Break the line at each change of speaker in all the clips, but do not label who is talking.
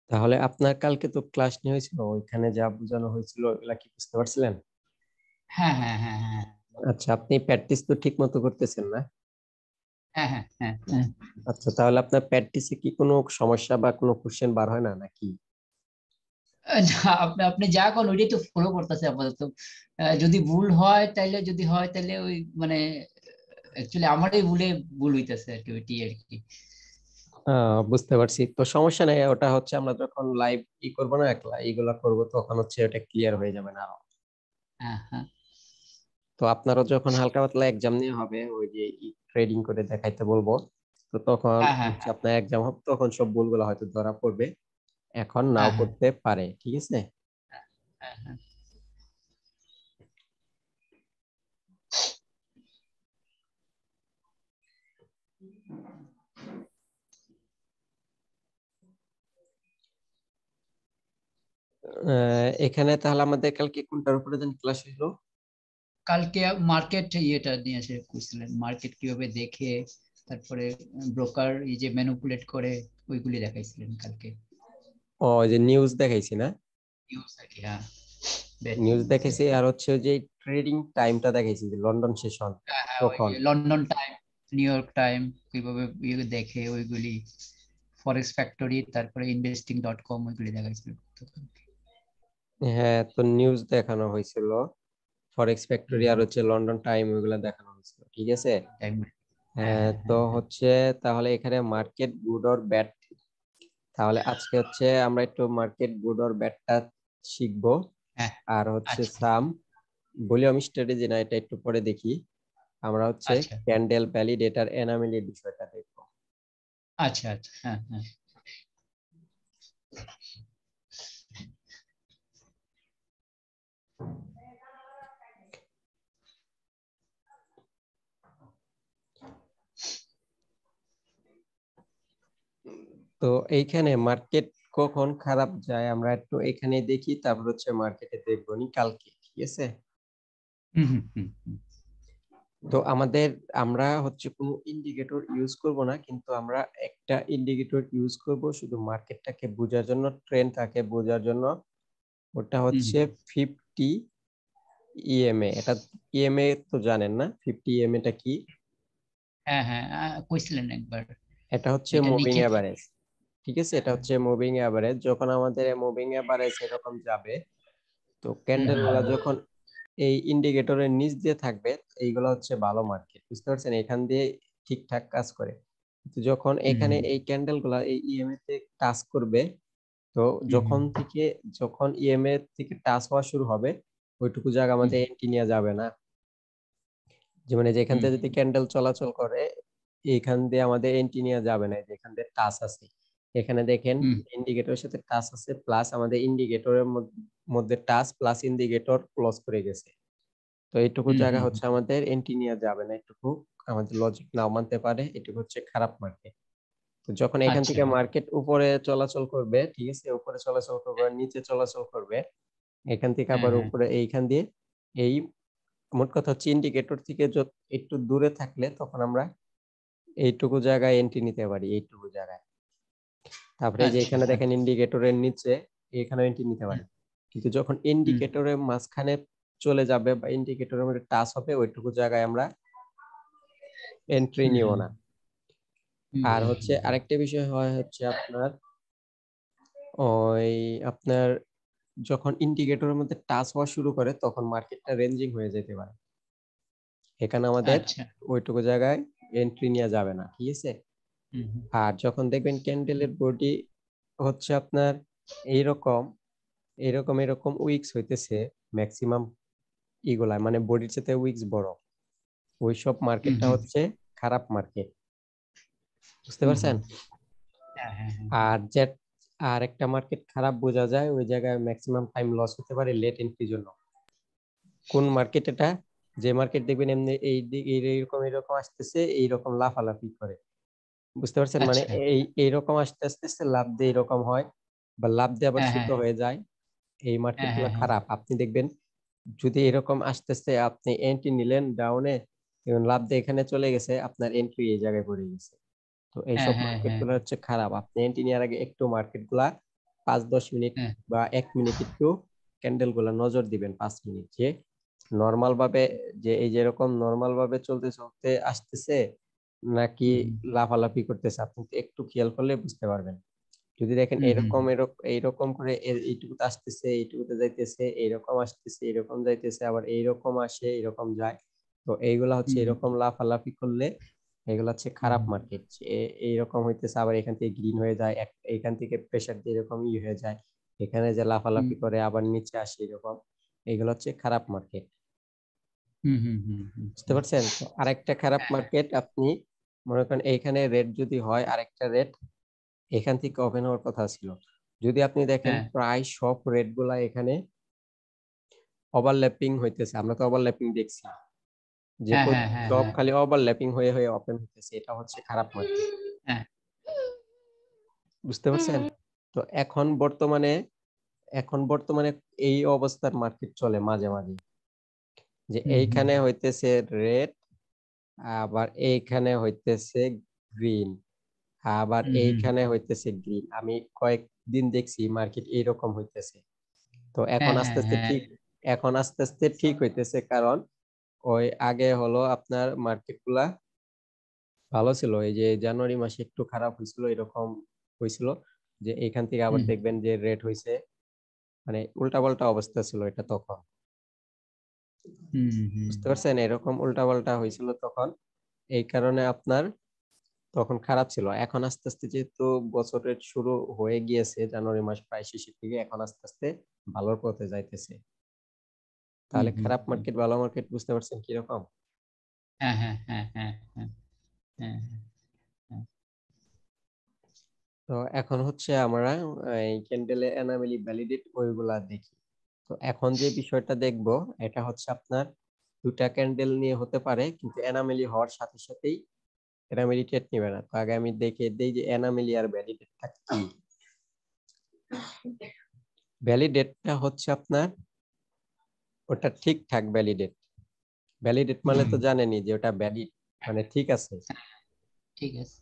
তাহলে আপনার কালকে তো ক্লাস নিয়ে হয়েছিল, ওইখানে যা বোঝানো হয়েছিল ওগুলা কি বুঝতে পারছিলেন?
হ্যাঁ, হ্যাঁ, হ্যাঁ, হ্যাঁ,
আচ্ছা, আপনি প্র্যাকটিস তো ঠিক মতো করতেছেন না?
হ্যাঁ, হ্যাঁ, হ্যাঁ, হ্যাঁ।
আচ্ছা, তাহলে আপনার প্র্যাকটিসে কি কোনো সমস্যা বা কোনো কোশ্চেন বার হয় না নাকি?
না, আপনি আপনি যা কোন ওইটাই তো ফলো করতেছে আপাতত। যদি ভুল হয় তাইলে, যদি হয় তাইলে ওই মানে অ্যাকচুয়ালি আমারই ভুল হইতেছে আর কি, ওইটি আর কি।
বুঝতে পারছি, তো সমস্যা নেই। ওটা হচ্ছে আমরা যখন লাইভ করবো না, একলা এইগুলা করবো, তখন হচ্ছে ওটা ক্লিয়ার হয়ে যাবে না আরো।
হ্যাঁ, হ্যাঁ,
তো আপনারও যখন হালকা পাতলা এক্সাম নিয়ে হবে, ওই যে ট্রেডিং করে দেখাইতে বলবো, তো তখন
হ্যাঁ, হ্যাঁ,
হচ্ছে আপনার এক্সাম হবে, তখন সব ভুলগুলো হয়তো ধরা পড়বে। এখন নাও
হ্যাঁ, হ্যাঁ,
করতে পারে, ঠিক আছে।
হ্যাঁ, হ্যাঁ।
এখানে তাহলে আমাদের কালকে কোনটার উপরে যেন ক্লাস হইলো?
কালকে মার্কেট ইয়েটা নিয়ে এসে করছিলেন, মার্কেট কিভাবে দেখে তারপরে ব্রোকার এই যে ম্যানিপুলেট করে ওইগুলি দেখাইছিলেন কালকে।
ও, ওই যে নিউজ দেখাইছি না?
নিউজ আর কি, হ্যাঁ, ব্যাড
নিউজ
নিউজ।
দেখাইছি, আর হচ্ছে ওই যে ট্রেডিং টাইমটা দেখাইছি, যে লন্ডন সেশন
হ্যাঁ, হ্যাঁ, ওই
কখন।
যে London time, new York time, কিভাবে ইয়ে দেখে ওইগুলি, ফরেক্স ফ্যাক্টরি, তারপরে investing.com ওইগুলি দেখাইছিল।
হ্যাঁ, তো নিউজ দেখানো হয়েছিল, ফরেক্স ফ্যাক্টরি আর
হুম,
হচ্ছে লন্ডন টাইম, ওইগুলা দেখানো হয়েছিল, ঠিক আছে।
টাইম। হ্যাঁ,
হ্যাঁ,
হ্যাঁ,
তো
হ্যাঁ, হ্যাঁ,
হচ্ছে তাহলে এখানে মার্কেট গুড অর ব্যাড, তাহলে আজকে হচ্ছে আমরা একটু মার্কেট গুড অর ব্যাডটা শিখবো।
হ্যাঁ।
আর হচ্ছে
আচ্ছা,
সাম ভলিউম স্ট্র্যাটেজি, না এটা একটু পরে দেখি। আমরা হচ্ছে
আচ্ছা,
ক্যান্ডেল ভ্যালিডেটর এনামেলির বিষয়টা দেখবো।
আচ্ছা, আচ্ছা, হ্যাঁ, হ্যাঁ।
তো এইখানে মার্কেট কখন খারাপ যায় আমরা একটু এখানে দেখি, তারপর হচ্ছে মার্কেটে দেখবো নি কালকে, ঠিক আছে।
হুম, হুম, হুম, হুম,
তো আমাদের, আমরা হচ্ছে কোনো ইন্ডিকেটর ইউজ করব না, কিন্তু আমরা একটা ইন্ডিকেটর ইউজ করব শুধু মার্কেটটাকে বোঝার জন্য, ট্রেন্ডটাকে বোঝার জন্য। ওটা
হুম,
হচ্ছে 50 ইএমএ। এটা ইএমএ তো জানেন না? 50 ইএমএ টা কি?
হ্যাঁ, হ্যাঁ, কইছিলেন একবার।
এটা হচ্ছে
এটা
মুভিং
নিচে থেকে।
এভারেজ, ঠিক আছে।
হ্যাঁ,
এটা
হ্যাঁ,
হচ্ছে মুভিং এভারেজ, যখন আমাদের মুভিং এভারেজ এরকম যাবে, তো
হুম,
ক্যান্ডেল
হুম,
গুলা যখন এই ইন্ডিকেটরের নিচ দিয়ে থাকবে, এইগুলো হচ্ছে ভালো মার্কেট, বুঝতে পারছেন, এখান দিয়ে ঠিকঠাক কাজ করে। তো যখন
হুম,
এখানে
হুম,
এই ক্যান্ডেল গুলা এই ইএমএ তে টাচ করবে, তো
হুম, হুম,
যখন ইএমএ থেকে টাচ হওয়া শুরু হবে, ওইটুকু জায়গা
হুম,
আমাদের এন্ট্রি নেওয়া যাবে না। যেমন এই যে এখান
হুম,
থেকে
হুম,
যদি ক্যান্ডেল চলাচল করে, এইখান দিয়ে আমাদের এন্ট্রি নেওয়া যাবে না। এই যে এখান দিয়ে টাচ আছে, এখানে দেখেন
হুম,
ইন্ডিকেটরের সাথে টাচ আছে, প্লাস আমাদের ইন্ডিকেটরের মধ্যে টাচ প্লাস ইন্ডিকেটর ক্লোজ করে গেছে। তো এইটুকু
হুম,
জায়গা
হুম,
হচ্ছে আমাদের এন্ট্রি নেওয়া যাবে না, এটুকু আমাদের লজিক নাও মানতে পারে, এটুকু হচ্ছে খারাপ মার্কেট। তো যখন এখান
আচ্ছা,
থেকে মার্কেট উপরে চলাচল করবে, ঠিক আছে, উপরে চলাচল করবে আর নিচে চলাচল করবে, এখান থেকে
হ্যাঁ,
আবার
হ্যাঁ,
উপরে এইখান দিয়ে, এই মোট কথা হচ্ছে ইন্ডিকেটর থেকে একটু দূরে থাকলে তখন আমরা এইটুকু জায়গায় এন্ট্রি নিতে পারি, এইটুকু জায়গায়। তারপরে এই যে
আচ্ছা,
এখানে দেখেন
আচ্ছা,
ইন্ডিকেটরের নিচে, এখানে এন্ট্রি নিতে
হুম,
পারি। কিন্তু যখন
হুম,
ইন্ডিকেটরের মাঝখানে চলে যাবে বা ইন্ডিকেটরের মধ্যে টাচ হবে, ওইটুকু জায়গায় আমরা এন্ট্রি
হুম,
নিব
হুম,
না।
হুম,
আর
হুম,
হচ্ছে
হুম,
আরেকটা বিষয় হয় হচ্ছে আপনার, ওই আপনার যখন ইন্ডিকেটরের মধ্যে টাচ হওয়া শুরু করে, তখন মার্কেটটা রেঞ্জিং হয়ে যেতে পারে, এখানে আমাদের
আচ্ছা,
ওইটুকু জায়গায় এন্ট্রি নেওয়া যাবে না, ঠিক আছে।
হুম, হুম,
আর যখন দেখবেন ক্যান্ডেলের বডি হচ্ছে আপনার এইরকম এরকম এরকম উইক্স হইতেছে, ম্যাক্সিমাম ইগুলা মানে বডির সাথে উইক্স বড়, ওইসব
হুম,
মার্কেটটা
হুম,
হচ্ছে খারাপ মার্কেট, বুঝতে
হুম,
পারছেন।
হুম, হ্যাঁ, হ্যাঁ, হ্যাঁ,
আর যে আর একটা মার্কেট খারাপ বোঝা যায়, ওই জায়গায় ম্যাক্সিমাম টাইম লস হতে পারে লেট এন্ট্রির জন্য। কোন মার্কেট এটা? যে মার্কেট দেখবেন এমনি এই দিক এইরকম এরকম আসতেছে, এইরকম লাফালাফি করে, বুঝতে পারছেন, মানে
আচ্ছা,
এইরকম আস্তে আস্তে আস্তে লাভ দিয়ে এরকম হয়, বা লাভ দিয়ে আবার
হ্যাঁ, হ্যাঁ,
ছোট হয়ে যায়, এই মার্কেট
হ্যাঁ,
গুলো
হ্যাঁ, হ্যাঁ,
খারাপ। আপনি দেখবেন যদি এরকম আস্তে আস্তে আপনি এন্ট্রি নিলেন ডাউনে, লাভ দিয়ে এখানে চলে গেছে, আপনার এন্ট্রি এই জায়গায় পড়ে গেছে। তো
হ্যাঁ,
এইসব
হ্যাঁ,
মার্কেট
হ্যাঁ,
গুলো হচ্ছে খারাপ, আপনি এন্ট্রি নেওয়ার আগে একটু মার্কেট গুলা 5-10 মিনিট
হ্যাঁ
বা 1 মিনিট একটু ক্যান্ডেল গুলা নজর দিবেন 5 মিনিট, যে নরমাল ভাবে, যে এই যেরকম নরমাল ভাবে চলতে চলতে আসতেছে নাকি
হুম
লাফালাফি করতেছে, আপনি একটু খেয়াল করলে বুঝতে পারবেন। যদি দেখেন
হুম হুম
এরকম এইরকম করে এইটুকুতে আসতেছে, এইটুকুতে যাইতেছে, এইরকম আসতেছে, এরকম যাইতেছে, আবার এইরকম আসে, এরকম যায়, তো এইগুলা হচ্ছে
হুম
এরকম লাফালাফি করলে এগুলা হচ্ছে খারাপ
হুম
মার্কেট। এইরকম হইতেছে, আবার এখান থেকে গ্রিন হয়ে যায়, এখান থেকে প্রেসার দিয়ে এরকম হয়ে যায়, এখানে যে
হুম
লাফালাফি করে আবার নিচে আসে এরকম, এগুলো হচ্ছে খারাপ মার্কেট।
হুম হুম হুম
বুঝতে পারছেন? তো আরেকটা খারাপ
হ্যাঁ
মার্কেট, আপনি মনে করেন এইখানে রেট যদি হয় আরেকটা রেট এখান থেকে ওপেন হওয়ার কথা ছিল, যদি আপনি দেখেন
হ্যাঁ
প্রায় সব রেট গুলা এখানে ওভারল্যাপিং হইতেছে, আমরা তো ওভারল্যাপিং দেখছি, যে
হ্যাঁ হ্যাঁ হ্যাঁ
সব
হ্যাঁ
খালি ওভারল্যাপিং হয়ে হয়ে ওপেন হইতেছে, এটা হচ্ছে খারাপ মার্কেট।
হ্যাঁ
বুঝতে পারছেন? তো এখন বর্তমানে এই অবস্থার মার্কেট চলে মাঝে মাঝে, যে
হুম হুম
এইখানে হইতেছে রেড, আবার এইখানে হইতেছে গ্রিন, আবার
হুম হুম
এইখানে হইতেছে গ্রিন। আমি কয়েকদিন দেখছি মার্কেট এইরকম হইতেছে। তো এখন
হ্যাঁ
আস্তে
হ্যাঁ
আস্তে
হ্যাঁ
ঠিক, এখন আস্তে আস্তে ঠিক হইতেছে, কারণ ওই আগে হলো আপনার মার্কেট গুলা ভালো ছিল, এই যে জানুয়ারি মাসে একটু খারাপ হয়েছিল, এরকম হয়েছিল, যে এখান থেকে আবার
হুম
দেখবেন যে রেট হয়েছে, মানে উল্টাপাল্টা অবস্থা ছিল এটা তখন।
হুম হুম
বুঝতে পারছেন? এরকম উল্টাপাল্টা হয়েছিল তখন, এই কারণে আপনার তখন খারাপ ছিল। এখন আস্তে আস্তে যেহেতু বছরের শুরু হয়ে গিয়েছে, জানুয়ারি মাস প্রায় শেষের দিকে, এখন আস্তে আস্তে ভালোর পথে যাইতেছে।
হুম
তাহলে
হুম
খারাপ
হুম
মার্কেট ভালো মার্কেট বুঝতে পারছেন কিরকম?
হ্যাঁ হ্যাঁ হ্যাঁ হ্যাঁ হ্যাঁ হ্যাঁ হ্যাঁ
তো এখন হচ্ছে আমরা এই ক্যান্ডেলে এনামেলি ভ্যালিডেট ওইগুলা দেখি। তো এখন যে বিষয়টা দেখব, এটা হচ্ছে আপনার দুটা ক্যান্ডেল নিয়ে হতে পারে, কিন্তু এনামেলি হওয়ার সাথে সাথেই এনামেলি ট্রেড নিবে না। তো আগে আমি দেখে দেই যে এনামেলি আর ভ্যালিডেটটা কি। ভ্যালিডেটটা হচ্ছে আপনার ওটা ঠিকঠাক ভ্যালিডেট। ভ্যালিডেট মানে
হুম
তো জানেনই যে ওটা ভ্যালিড, মানে ঠিক আছে।
ঠিক আছে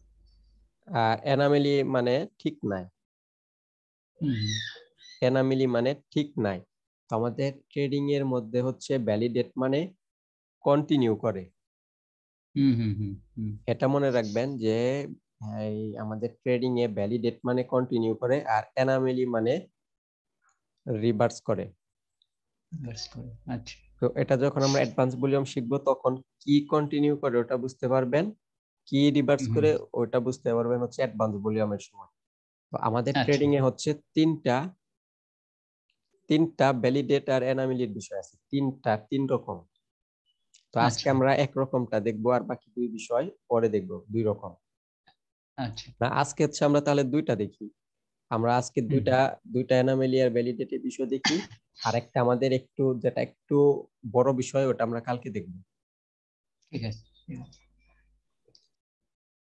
আর এনামেলি মানে ঠিক নাই।
হুম
এনামেলি মানে ঠিক নাই। তো আমাদের ট্রেডিং এর মধ্যে হচ্ছে ভ্যালিডেট মানে কন্টিনিউ করে।
হুম হুম হুম হুম
এটা মনে রাখবেন যে এই আমাদের ট্রেডিং এ ভ্যালিডেট মানে কন্টিনিউ করে, আর এনামেলি মানে রিভার্স করে।
ব্যাস করে আচ্ছা
তো এটা যখন আমরা অ্যাডভান্স ভলিউম শিখবো তখন কি কন্টিনিউ করে ওটা বুঝতে পারবেন, কি রিভার্স
হুম হুম
করে ওটা বুঝতে পারবেন হচ্ছে অ্যাডভান্স ভলিউমের সময়। তো আমাদের
আচ্ছা
ট্রেডিং এ হচ্ছে তিনটা তিনটা ভ্যালিডেট আর এনামেলির বিষয় আছে, তিন রকম। তো আজকে
আচ্ছা
আমরা এক রকমটা দেখবো, আর বাকি দুই বিষয় পরে দেখবো, দুই রকম।
আচ্ছা
না, আজকে হচ্ছে আমরা তাহলে দুইটা দেখি। আমরা আজকে
হুম
দুইটা দুইটা অ্যানোমালি আর ভ্যালিডিটির বিষয় দেখি। আর একটা আমাদের একটু যেটা একটু বড় বিষয়, ওটা আমরা কালকে দেখব।
ঠিক আছে ঠিক আছে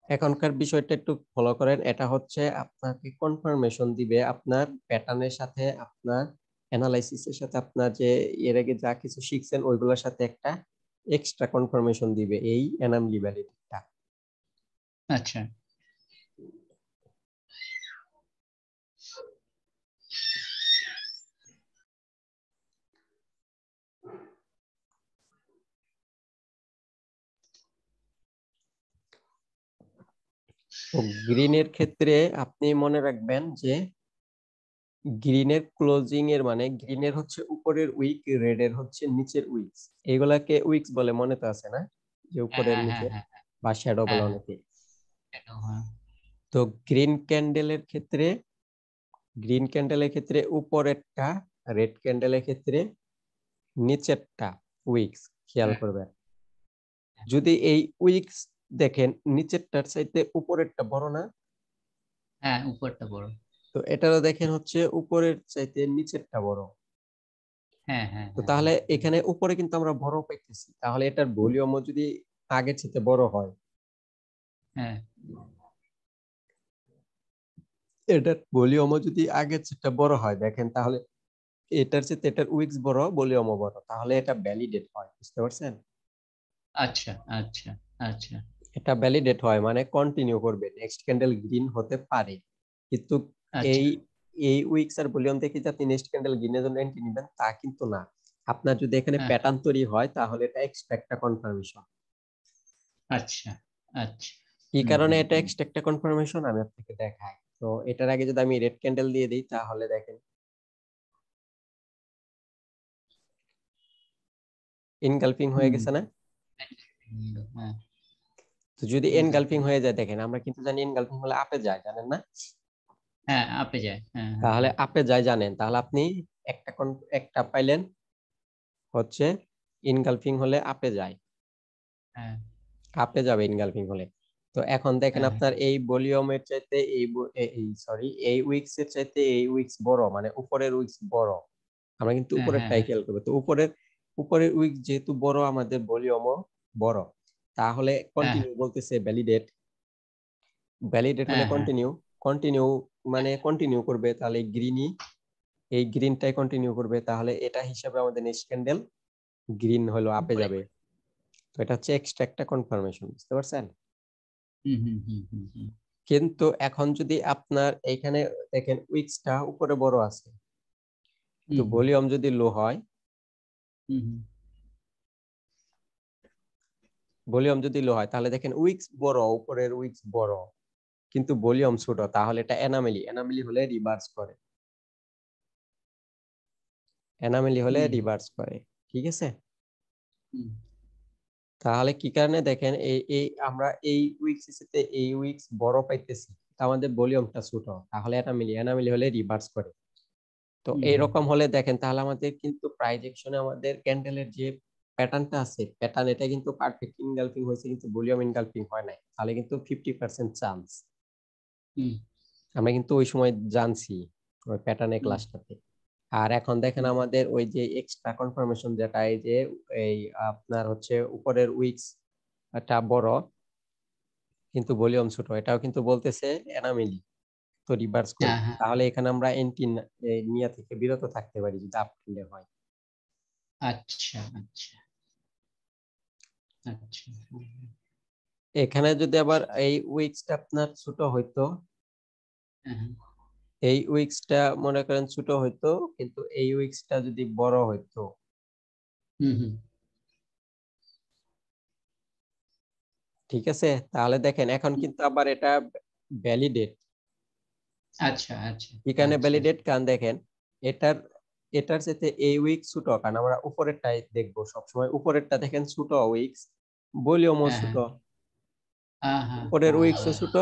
এখনকার বিষয়টা একটু ফলো করেন, এটা হচ্ছে আপনাকে কনফার্মেশন দিবে আপনার প্যাটার্নের সাথে, আপনার অ্যানালাইসিসের সাথে, আপনার যে এর আগে যা কিছু শিখছেন ওইগুলোর সাথে একটা এক্সট্রা কনফার্মেশন দিবে এই অ্যানোমালি ভ্যালিডিটিটা।
আচ্ছা
তো গ্রিনের ক্ষেত্রে আপনি মনে রাখবেন যে গ্রিনের ক্লোজিং এর মানে গ্রিনের হচ্ছে উপরের উইক, রেড এর হচ্ছে নিচের উইকস। এগুলাকে উইকস বলে, মনে তো আছে না, যে
হ্যাঁ
উপরের
হ্যাঁ হ্যাঁ
নিচে,
হ্যাঁ
বা শ্যাডো বলে
হ্যাঁ
অনেকে।
এটাও হ্যাঁ
তো গ্রিন ক্যান্ডেলের ক্ষেত্রে উপরেরটা, রেড ক্যান্ডেলের ক্ষেত্রে নিচেরটা উইকস খেয়াল
হ্যাঁ
করবেন। যদি এই উইকস দেখেন নিচেরটার চাইতে উপরেরটা বড় না,
হ্যাঁ উপরটা বড়
তো এটারও দেখেন হচ্ছে উপরের চাইতে নিচেরটা বড়।
হ্যাঁ হ্যাঁ
তো
হ্যাঁ
তাহলে
হ্যাঁ
এখানে উপরে কিন্তু আমরা বড় পাইতেছি, তাহলে এটার ভলিউমও যদি আগের চেয়ে বড় হয়,
হ্যাঁ
এটার ভলিউমও যদি আগের চেয়ে বড় হয়, দেখেন তাহলে এটার চেয়ে এটার উইকস বড়, ভলিউমও বড়, তাহলে এটা ভ্যালিডেট হয়। বুঝতে পারছেন?
আচ্ছা আচ্ছা আচ্ছা
এটা ভ্যালিডেট হয় মানে কন্টিনিউ করবে, নেক্সট ক্যান্ডেল গ্রিন হতে পারে, কিন্তু
আচ্ছা
এই এই উইকস আর ভলিউম দেখে যে আপনি নেক্সট ক্যান্ডেল গ্রিনের জন্য এন্ট্রি নেবেন তা কিন্তু না। আপনার যদি এখানে
হ্যাঁ,
প্যাটার্ন তৈরি হয় তাহলে এটা এক্সট্রা একটা কনফার্মেশন।
আচ্ছা আচ্ছা।
কি
হুম
কারণে
হুম
এটা
হুম।
এক্সট্রা একটা কনফার্মেশন আমি আপনাকে দেখাই। তো এটার আগে যদি আমি রেড ক্যান্ডেল দিয়ে দিই তাহলে দেখেন ইনগালফিং হয়ে
হুম,
গেছে না?
হ্যাঁ,
তো যদি এনগালফিং
engulfing,
হয়ে যায়, দেখেন আমরা কিন্তু জানি এনগালফিং হলে আপে যায়, জানেন না?
হ্যাঁ আপে যায়, হ্যাঁ হ্যাঁ
তাহলে
হ্যাঁ
আপে যায় জানেন, তাহলে আপনি একটা একটা পাইলেন হচ্ছে ইনগালফিং হলে আপে যায়,
হ্যাঁ
আপে যাবে ইনগালফিং হলে। তো এখন দেখেন
হ্যাঁ
আপনার এই ভলিউমের চাইতে এই সরি এই উইকস এর চাইতে এই উইকস বড়, মানে উপরের উইকস বড়। আমরা কিন্তু
হ্যাঁ হ্যাঁ
উপরেরটাই
হ্যাঁ
খেয়াল করবো। তো উপরের উইকস যেহেতু বড়, আমাদের ভলিউমও বড়, তাহলে
হ্যাঁ
কন্টিনিউ বলতেছে ভ্যালিডেট। ভ্যালিডেট হলে
হ্যাঁ হ্যাঁ
কন্টিনিউ, কন্টিনিউ মানে কন্টিনিউ করবে, তাহলে গ্রিনই, এই গ্রিনটাই কন্টিনিউ করবে, তাহলে এটা হিসাবে আমাদের নেক্সট ক্যান্ডেল গ্রিন হলো আপে
উপরে।
যাবে। তো এটা হচ্ছে এক্সট্রা একটা কনফার্মেশন, বুঝতে পারছেন?
হুম হুম হুম হুম হুম
কিন্তু এখন যদি আপনার এইখানে দেখেন উইক্সটা উপরে বড় আছে, তো
হুম
ভলিউম যদি লো হয়,
হুম হুম
ভলিউম যদি লো হয় তাহলে দেখেন উইক্স বড়, উপরের উইক্স বড় কিন্তু ভলিউম ছোট, তাহলে এটা এনামেলি। এনামেলি হলে রিভার্স করে, এনামেলি হলে
হুম
রিভার্স করে, ঠিক আছে?
হুম,
তাহলে কি কারণে দেখেন এই এই আমরা এই উইক্স এর এই উইক্স বড় পাইতেছি, তা আমাদের ভলিউমটা ছোট, তাহলে এনামেলি, এনামেলি হলে রিভার্স করে। তো
হুম, হুম,
এইরকম হলে দেখেন তাহলে আমাদের কিন্তু প্রাইস অ্যাকশনে আমাদের ক্যান্ডেলের যে প্যাটার্নটা আছে, প্যাটার্ন এটা কিন্তু পারফেক্ট ইনগালফিং হয়েছে কিন্তু ভলিউম ইনগালফিং হয় নাই, তাহলে কিন্তু 50% চান্স।
হুম,
আমরা কিন্তু ওই সময় জানছি ওই প্যাটার্নের
হুম,
ক্লাসটাতে। আর এখন দেখেন
হুম,
আমাদের ওই যে এক্সট্রা কনফার্মেশন যেটা, এই যে এই আপনার হচ্ছে উপরের উইক্স টা বড় কিন্তু ভলিউম ছোট, এটাও কিন্তু বলতেছে এনামেলি, তো রিভার্স
হ্যাঁ
করবে।
হ্যাঁ,
তাহলে এখানে আমরা এন্টি নিয়া থেকে বিরত থাকতে পারি যদি আপ ট্রেন্ডে হয়।
আচ্ছা আচ্ছা আচ্ছা, হুম,
এখানে যদি আবার এই উইক্সটা আপনার ছোট হইতো,
হ্যাঁ হ্যাঁ,
এই উইক্সটা মনে করেন ছোট হইতো কিন্তু এই উইক্সটা যদি বড় হইতো,
হুম হুম,
ঠিক আছে? তাহলে দেখেন এখন
হুম,
কিন্তু আবার এটা ভ্যালিডেট।
আচ্ছা আচ্ছা
এখানে
আচ্ছা,
ভ্যালিডেট কারণ দেখেন এটার এটার সাথে এই উইক ছোট, কারণ আমরা উপরেরটাই দেখবো সবসময়, উপরেরটা দেখেন ছোট উইক্স, ভলিউমও
হ্যাঁ
ছোট,
হ্যাঁ, হ্যাঁ হ্যাঁ,
উপরের
হ্যাঁ
উইক্সও ছোট,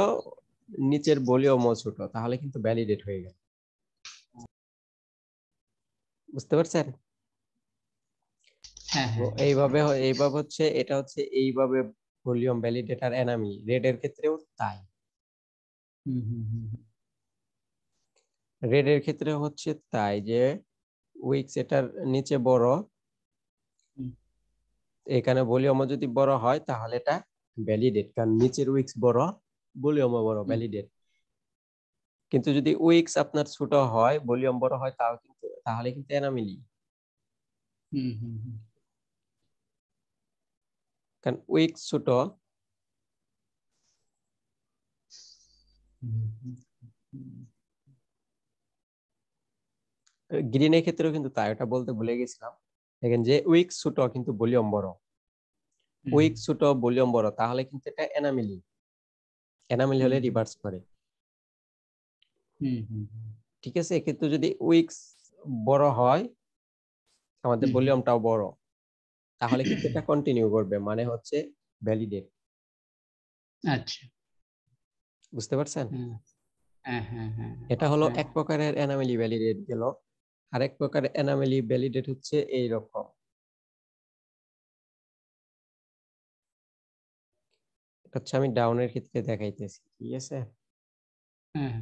নিচের ভলিউমও ছোট, তাহলে কিন্তু ভ্যালিডেট হয়ে গেল, বুঝতে পারছেন?
হ্যাঁ
তো
হ্যাঁ,
এইভাবে হচ্ছে, এটা হচ্ছে এইভাবে ভলিউম ভ্যালিডেটর এনামি, রেড এর ক্ষেত্রেও তাই।
হুম হুম হুম
রেড এর ক্ষেত্রে হচ্ছে তাই যে উইক্স এটার নিচে বড়,
হুম,
এখানে ভলিউমও যদি বড় হয় তাহলে এটা ভ্যালিডেট, কারণ নিচের উইক্স বড়, ভলিউমও বড়,
হুম,
ভ্যালিডেট। কিন্তু যদি উইক্স আপনার ছোট হয়, ভলিউম বড় হয়, তাও কিন্তু, তাহলে কিন্তু এনামিলি,
হুম, হুম, হুম,
কারণ উইক্স ছোট।
হুম, হুম, হুম,
গ্রিনের ক্ষেত্রেও কিন্তু তাই, ওটা বলতে ভুলে গেছিলাম। দেখেন যে উইক্স ছোট কিন্তু ভলিউম বড়,
হুম,
উইক্স ছোট ভলিউম বড়, তাহলে কিন্তু এটা এনামিলি, এনামিলি
হুম,
হলে
হুম,
রিভার্স করে,
হুম, হুম, হুম,
ঠিক আছে? কিন্তু যদি উইক্স বড় হয়, আমাদের
হুম, হুম,
ভলিউমটাও বড়, তাহলে কিন্তু এটা কন্টিনিউ করবে, মানে হচ্ছে ভ্যালিডেট,
আচ্ছা,
বুঝতে পারছেন?
হ্যাঁ হ্যাঁ হ্যাঁ হ্যাঁ
এটা হলো
হ্যাঁ,
এক প্রকারের এনামেলি ভ্যালিডেট গেল। আরেক প্রকারের এনামেলি ভ্যালিডেট হচ্ছে এই রকম। এটা হচ্ছে আমি ডাউনের ক্ষেত্রে দেখাইতেছি, ঠিক আছে?
হ্যাঁ,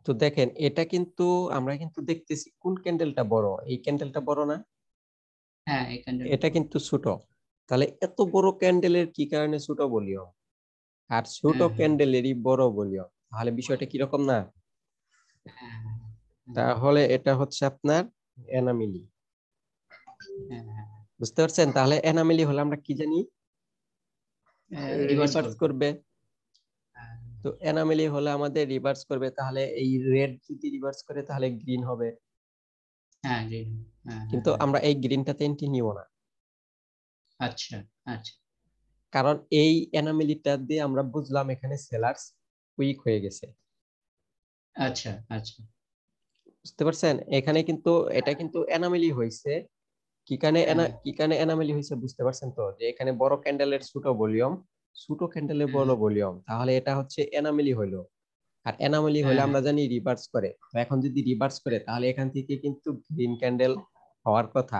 তো দেখেন এটা কিন্তু আমরা কিন্তু দেখতেছি কোন ক্যান্ডেলটা বড়, এই ক্যান্ডেলটা বড় না,
হ্যাঁ এখানে,
এটা কিন্তু ছোট। তাহলে এত বড় ক্যান্ডেলের কি কারণে ছোট ভলিউম, আর ছোট
হ্যাঁ হ্যাঁ,
ক্যান্ডেলেরই বড় ভলিউম? তাহলে বিষয়টা কিরকম না?
হ্যাঁ,
তাহলে এটা হচ্ছে আপনার এনামেলি।
হ্যাঁ,
বুঝতে পারছেন? তাহলে এনামেলি হলে আমরা কি জানি?
রিভার্স
রিভার্স
করবে।
করবে। তো এনামেলি হলে আমাদের রিভার্স করবে, তাহলে এই রেড যদি রিভার্স করে তাহলে গ্রিন হবে।
হ্যাঁ, জি, হ্যাঁ, হ্যাঁ,
কিন্তু
হ্যাঁ।
আমরা এই গ্রিনটাতে এন্ট্রি নিব না,
আচ্ছা, আচ্ছা,
কারণ এই এনামেলিটা দিয়ে আমরা বুঝলাম এখানে সেলার্স উইক হয়ে গেছে।
আচ্ছা, আচ্ছা।
বুঝতে পারছেন? এখানে কিন্তু এটা কিন্তু এনামেলি হয়েছে।
হ্যাঁ,
কি কারণে এনামেলি হয়েছে বুঝতে পারছেন তো? যে এখানে বড় ক্যান্ডেলের ছোট ভলিউম, ছোট ক্যান্ডেলের
হ্যাঁ,
বড় ভলিউম, তাহলে এটা হচ্ছে এনামেলি হইলো। আর এনামেলি হলে
হ্যাঁ,
আমরা জানি রিভার্স করে। তো এখন যদি রিভার্স করে তাহলে এখান থেকে কিন্তু গ্রিন ক্যান্ডেল হওয়ার কথা,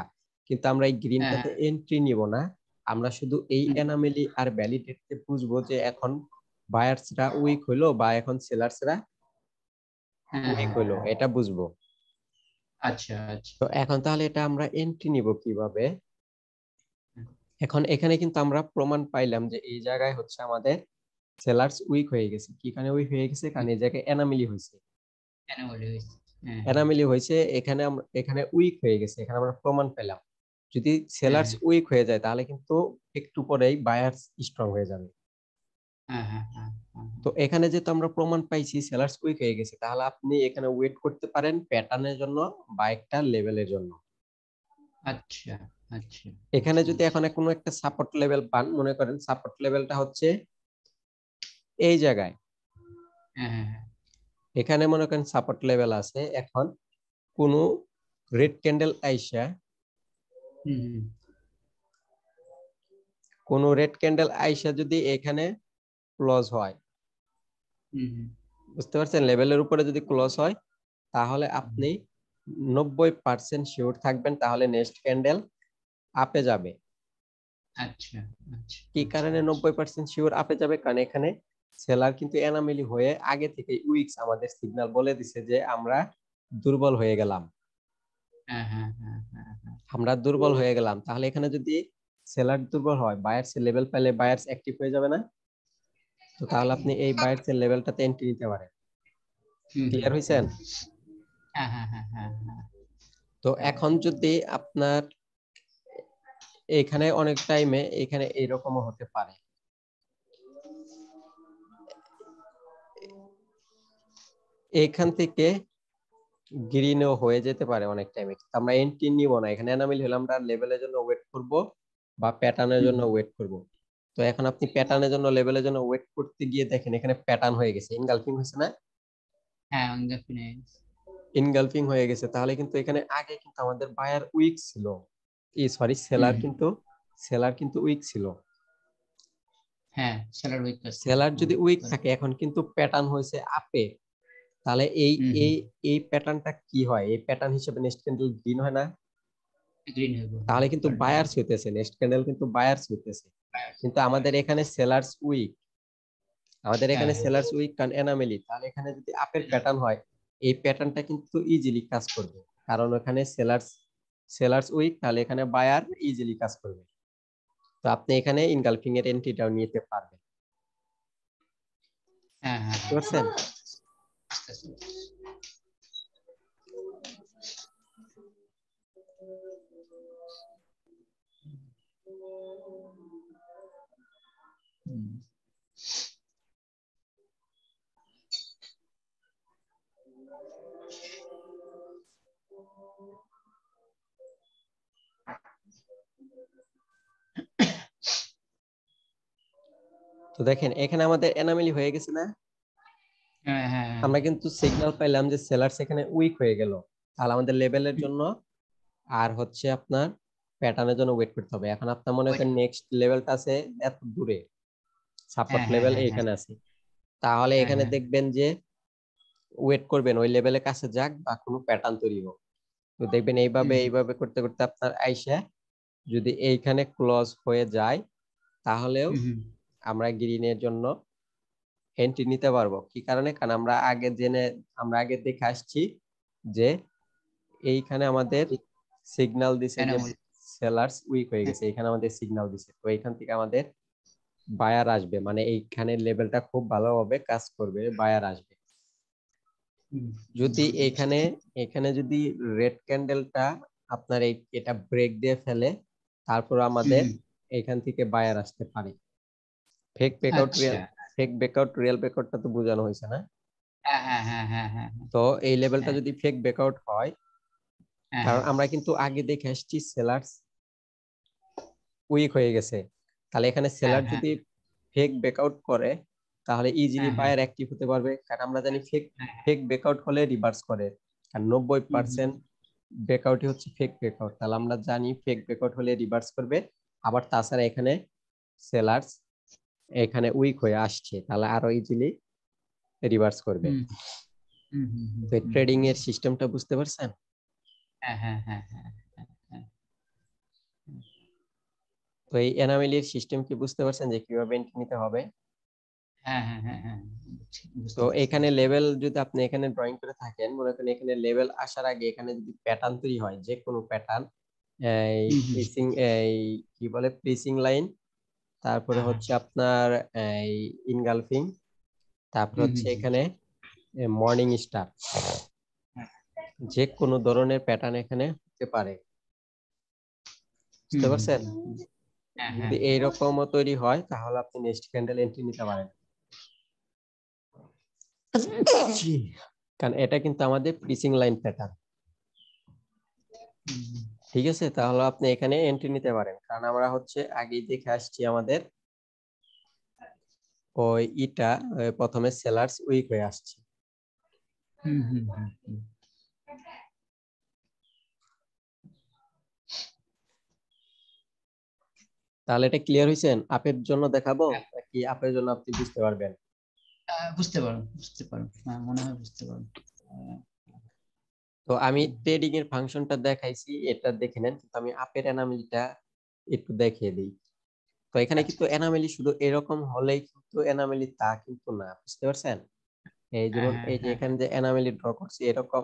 কিন্তু আমরা এই
হ্যাঁ,
গ্রিনটাতে এন্ট্রি নিব না। আমরা শুধু এই
হুম,
এনামেলি আর ভ্যালিডেটে বুঝবো যে এখন বায়ার্সরা উইক হইলো বা এখন সেলার্সরা
হ্যাঁ,
উইক
হ্যাঁ,
হইলো,
হ্যাঁ।
এটা বুঝবো।
আচ্ছা, আচ্ছা।
তো এখন তাহলে এটা আমরা এন্ট্রি নিব কিভাবে? এখন এখানে কিন্তু আমরা প্রমাণ পাইলাম যে এই জায়গায় হচ্ছে আমাদের সেলার্স উইক হয়ে গেছে। কি কারণে উইক হয়ে গেছে? কারণ এই জায়গায় এনামেলি হয়েছে।
কেন বলে হয়েছে? হ্যাঁ, হ্যাঁ,
এনামেলি হয়েছে, এখানে আমরা এখানে উইক হয়ে গেছে, এখানে আমরা প্রমাণ পেলাম। যদি
হ্যাঁ,
সেলার্স উইক হয়ে যায় তাহলে কিন্তু একটু পরেই বায়ার্স স্ট্রং হয়ে যাবে।
হ্যাঁ, হ্যাঁ, হ্যাঁ, হ্যাঁ,
তো এখানে যেহেতু আমরা প্রমাণ পাইছি সেলার্স উইক হয়ে গেছে, তাহলে আপনি এখানে ওয়েট করতে পারেন প্যাটার্নের জন্য বা একটা লেভেলের জন্য।
আচ্ছা, আচ্ছা,
এখানে
আচ্ছা,
যদি
আচ্ছা।
এখন কোনো একটা সাপোর্ট লেভেল পান, মনে করেন সাপোর্ট লেভেলটা হচ্ছে এই জায়গায়,
হ্যাঁ, হ্যাঁ, হ্যাঁ।
এখানে মনে করেন সাপোর্ট লেভেল আছে। এখন কোন রেড ক্যান্ডেল আইসা,
হুম, হুম,
কোন রেড ক্যান্ডেল আইসা যদি এখানে ক্লোজ হয়,
হুম, হুম,
বুঝতে পারছেন, লেভেলের উপরে যদি ক্লোজ হয় তাহলে
হুম।
আপনি 90% শিওর থাকবেন তাহলে নেক্সট ক্যান্ডেল আপে যাবে।
আচ্ছা, আচ্ছা,
কি
আচ্ছা,
কারণে
আচ্ছা।
90% শিওর আপে যাবে? কারণ এখানে সেলার কিন্তু এনামেলি হয়ে আগে থেকে উইকস আমাদের সিগন্যাল বলে দিছে যে আমরা দুর্বল হয়ে গেলাম,
হ্যাঁ, হ্যাঁ, হ্যাঁ, হ্যাঁ, হ্যাঁ।
আমরা দুর্বল হয়ে গেলাম। তাহলে এখানে যদি সেলার দুর্বল হয়, বায়ার্স লেভেল পেলে বায়ার্স অ্যাক্টিভ হয়ে যাবে না? তো তাহলে আপনি এই বায়ার্স এর লেভেলটাতে এন্ট্রি নিতে পারেন।
হুম, হুম,
ক্লিয়ার
হুম।
হইছেন?
হ্যাঁ, হ্যাঁ, হ্যাঁ, হ্যাঁ, হ্যাঁ।
তো এখন যদি আপনার এখানে অনেক টাইমে এখানে এরকমও হতে পারে, এখান থেকে গ্রিনও হয়ে যেতে পারে অনেক টাইমে। আমরা এন্ট্রি নিব না, এখানে এনামেল হলে আমরা লেভেলের জন্য ওয়েট করব বা প্যাটার্নের
হুম,
জন্য ওয়েট করব। তো এখন আপনি প্যাটার্নের জন্য লেভেলের জন্য ওয়েট করতে গিয়ে দেখেন এখানে প্যাটার্ন হয়ে গেছে, ইনগালফিং হয়েছে না?
হ্যাঁ, অঙ্গ ফিনান্স।
ইনগালফিং হয়ে গেছে, তাহলে কিন্তু এখানে আগে কিন্তু আমাদের বায়ার উইক ছিল, সরি
হুম,
সেলার কিন্তু উইক ছিল।
হ্যাঁ, সেলার উইক আছে।
সেলার
হ্যাঁ,
যদি উইক
করে।
থাকে, এখন কিন্তু প্যাটার্ন হয়েছে আপে, তাহলে এই
হুম,
এই
হুম।
এই প্যাটার্নটা কি হয়? এই প্যাটার্ন হিসেবে নেক্সট ক্যান্ডেল গ্রিন হয় না?
গ্রিন হইব, হ্যাঁ,
তাহলে কিন্তু
পাল্টাইবো।
বায়ার্স হইতেছে, নেক্সট ক্যান্ডেল কিন্তু বায়ার্স হইতেছে। কিন্তু আমাদের এখানে সেলার্স উইক, আমাদের
হ্যাঁ,
এখানে
হ্যাঁ।
সেলার্স উইক কারণ এনামেলি, তাহলে এখানে যদি আপের প্যাটার্ন হয় এই প্যাটার্নটা কিন্তু ইজিলি কাজ করবে, কারণ ওখানে সেলার্স উইক, তাহলে এখানে বায়ার ইজিলি কাজ করবে। তো আপনি এখানে ইনগালফিং এর এন্ট্রিটাও নিতে পারবেন।
হ্যাঁ, হ্যাঁ,
বুঝতে
হ্যাঁ।
পারছেন?
বুঝতেছি। হুম।
তো দেখেন এখানে আমাদের এনামেলি হয়ে গেছে না?
হ্যাঁ, হ্যাঁ, হ্যাঁ।
আমরা কিন্তু সিগন্যাল পাইলাম যে সেলার্স এখানে উইক হয়ে গেল, তাহলে আমাদের লেভেলের জন্য আর হচ্ছে আপনার প্যাটার্নের জন্য ওয়েট করতে হবে। এখন আপনার মনে
ওয়েট।
করেন নেক্সট লেভেলটা আছে এত দূরে, সাপোর্ট
হ্যাঁ, হ্যাঁ,
লেভেল
হ্যাঁ, হ্যাঁ,
এইখানে আছে, তাহলে
হ্যাঁ,
এখানে
হ্যাঁ।
দেখবেন যে ওয়েট করবেন ওই লেভেলের কাছে যাক বা কোনো প্যাটার্ন তৈরি হোক। তো দেখবেন এইভাবে
হুম,
এইভাবে করতে করতে আপনার আইসা যদি এইখানে ক্লোজ হয়ে যায় তাহলেও
হুম, হুম।
আমরা গ্রিনের জন্য এন্ট্রি নিতে পারবো। কি কারণে? কারণ আমরা আগে দেখে আসছি যে এইখানে আমাদের সিগন্যাল দিছে যে
অ্যানোমালি।
সেলার্স উইক হয়ে
হ্যাঁ,
গেছে, এখানে আমাদের সিগন্যাল দিছে, তো এইখান থেকে আমাদের বায়ার আসবে, মানে এইখানে লেভেলটা খুব ভালোভাবে কাজ করবে, বায়ার আসবে। যদি এখানে এখানে যদি রেড ক্যান্ডেলটা আপনার এটা ব্রেক দিয়ে ফেলে, তারপর আমাদের এখান থেকে বায়ার আসতে পারে। ফেক ব্রেকআউট
আচ্ছা।
রিয়েল, ফেক ব্রেকআউট রিয়েল ব্রেকআউটটা তো বোঝানো হয়েছে না?
হ্যাঁ হ্যাঁ হ্যাঁ হ্যাঁ হ্যাঁ
তো এই লেভেলটা
হ্যাঁ
যদি ফেক ব্রেকআউট হয়,
হ্যাঁ
কারণ
হ্যাঁ।
আমরা কিন্তু আগে দেখে আসছি সেলার্স উইক হয়ে গেছে, তাহলে এখানে
হ্যাঁ
সেলার
হ্যাঁ
যদি ফেক ব্রেকআউট করে তাহলে ইজিলি
হ্যাঁ হ্যাঁ
বায়ার অ্যাক্টিভ হতে পারবে, কারণ আমরা জানি ফেক
হ্যাঁ হ্যাঁ।
ফেক ব্রেকআউট হলে রিভার্স করে, আর 90% ব্রেকআউটই হচ্ছে ফেক ব্রেকআউট। তাহলে আমরা জানি ফেক ব্রেকআউট হলে রিভার্স করবে। আবার তাছাড়া এখানে সেলার্স এখানে উইক হয়ে আসছে, তাহলে আরো ইজিলি রিভার্স করবে। তো ট্রেডিং এর সিস্টেমটা বুঝতে পারছেন?
হ্যাঁ হ্যাঁ হ্যাঁ হ্যাঁ হ্যাঁ।
তো এই এনামেলির সিস্টেম কি বুঝতে পারছেন যে কিভাবে এন্ট্রি নিতে হবে?
হ্যাঁ হ্যাঁ হ্যাঁ হ্যাঁ
তো
বুঝতে পারছি
এখানে
বুঝতে পারছি।
লেভেল যদি আপনি এখানে ড্রয়িং করে থাকেন, মনে করেন এখানে লেভেল আসার আগে এখানে যদি প্যাটার্ন তৈরি হয়, যে কোনো প্যাটার্ন, এই
হুম।
প্রিসিং, এই কি বলে প্রিসিং লাইন, তারপরে
হ্যাঁ হ্যাঁ।
হচ্ছে আপনার এই ইনগালফিং, তারপরে হচ্ছে এখানে মর্নিং স্টার, যে কোনো ধরনের প্যাটার্ন এখানে হতে পারে। বুঝতে পারছেন?
হ্যাঁ হ্যাঁ
যদি এইরকমও তৈরি হয় তাহলে আপনি নেক্সট ক্যান্ডেল এন্ট্রি নিতে পারেন, কারণ এটা কিন্তু আমাদের প্রিসিং লাইন প্যাটার্ন। ঠিক আছে, তাহলে আপনি এখানে এন্ট্রি নিতে পারেন, কারণ আমরা হচ্ছে আগেই দেখে আসছি আমাদের ওই ইটা প্রথমে সেলার্স উইক হয়ে আসছে। তাহলে এটা ক্লিয়ার হয়েছেন? আপের জন্য দেখাবো নাকি আপের জন্য আপনি বুঝতে পারবেন?
বুঝতে পারো বুঝতে পারো, হ্যাঁ মনে হয় বুঝতে পারো।
তো আমি ট্রেডিং এর ফাংশনটা দেখাইছি, এটা দেখে নেন, কিন্তু আমি আপের এনামেলিটা একটু দেখিয়ে দিই। তো এখানে
আচ্ছা
কিন্তু
আচ্ছা।
এনামেলি শুধু এরকম হলেই কিন্তু এনামেলি তা কিন্তু না, বুঝতে পারছেন? এই
হ্যাঁ
যেমন
হ্যাঁ
এই যে
হ্যাঁ
এখানে যে এনামেলি ড্র করছি এরকম,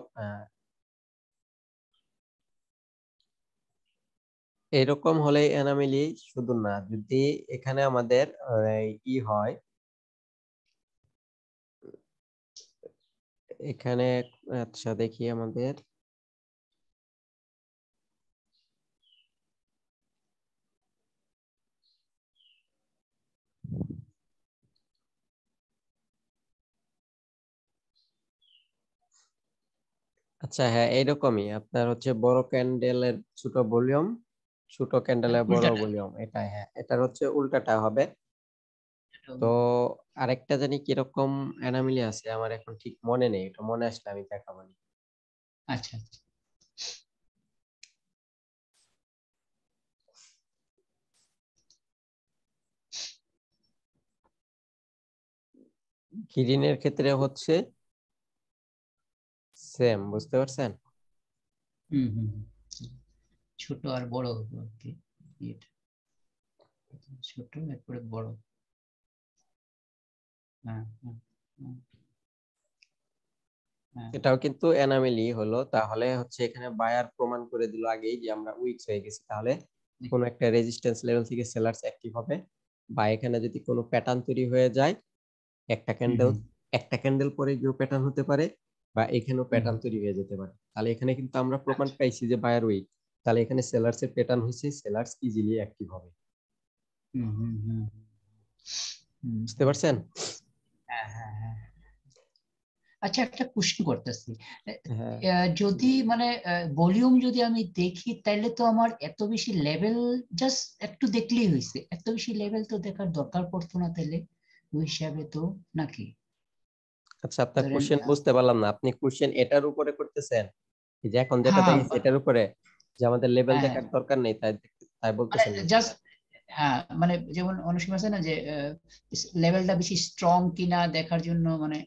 এরকম হলে এনামেলি শুধু না, যদি এখানে আমাদের ই হয়, এখানে, আচ্ছা দেখি আমাদের, আচ্ছা হ্যাঁ এইরকমই আপনার হচ্ছে বড় ক্যান্ডেলের ছোট ভলিউম, ছোট ক্যান্ডেলের বড়
উল্টাটা।
ভলিউম, এটা হ্যাঁ এটার হচ্ছে উল্টাটা হবে। তো আরেকটা জানি কিরকম এনামেলি আছে, আমার এখন ঠিক মনে নেই, এটা মনে আসলে আমি দেখাবো।
আচ্ছা আচ্ছা।
গ্রিনের ক্ষেত্রে হচ্ছে সেম, বুঝতে পারছেন?
হুম হুম হুম। ছোট আর বড় আর কি, এটা ছোট এরপরে বড়। হ্যাঁ হ্যাঁ হ্যাঁ হ্যাঁ।
এটাও কিন্তু এনামেলি হলো, তাহলে হচ্ছে এখানে বায়ার প্রমাণ করে দিল আগেই যে আমরা উইকস হয়ে গেছি, তাহলে কোন একটা রেজিস্ট্যান্স লেভেল থেকে সেলার্স অ্যাক্টিভ হবে, বা এখানে যদি কোনো প্যাটার্ন তৈরি হয়ে যায়, একটা
হুম
ক্যান্ডেল,
হুম
একটা ক্যান্ডেল পরে গিয়েও প্যাটার্ন হতে পারে, বা এখানেও
হুম।
প্যাটার্ন তৈরি হয়ে যেতে পারে, তাহলে এখানে কিন্তু আমরা প্রমাণ
আচ্ছা।
পাইছি যে বায়ার উইক, তাহলে এখানে সেলার্স এর প্যাটার্ন হচ্ছে সেলার্স ইজিলি অ্যাক্টিভ হবে।
হুম হুম হুম হুম।
বুঝতে পারছেন?
হ্যাঁ হ্যাঁ হ্যাঁ। আচ্ছা একটা কোশ্চেন করতেছি।
হ্যাঁ
যদি মানে ভলিউম যদি আমি দেখি তাহলে তো আমার এত বেশি লেভেল জাস্ট একটু দেখলেই হয়েছে, এত বেশি লেভেল তো দেখার দরকার পড়তো না তাহলে ওই হিসাবে তো, নাকি?
আচ্ছা, আপনার
ধরেন
কোশ্চেন বুঝতে পারলাম না, আপনি কোশ্চেন এটার উপরে করতেছেন, এই যে এখন যেটা
হ্যাঁ
দেখেছি এটার উপরে, যে আমাদের লেভেল
হ্যাঁ হ্যাঁ,
দেখার দরকার নেই, তাই তাই
মানে
বলতেছেন নাকি?
জাস্ট, হ্যাঁ মানে যেমন অনেক সময় আছে না যে লেভেলটা বেশি স্ট্রং কিনা দেখার জন্য, মানে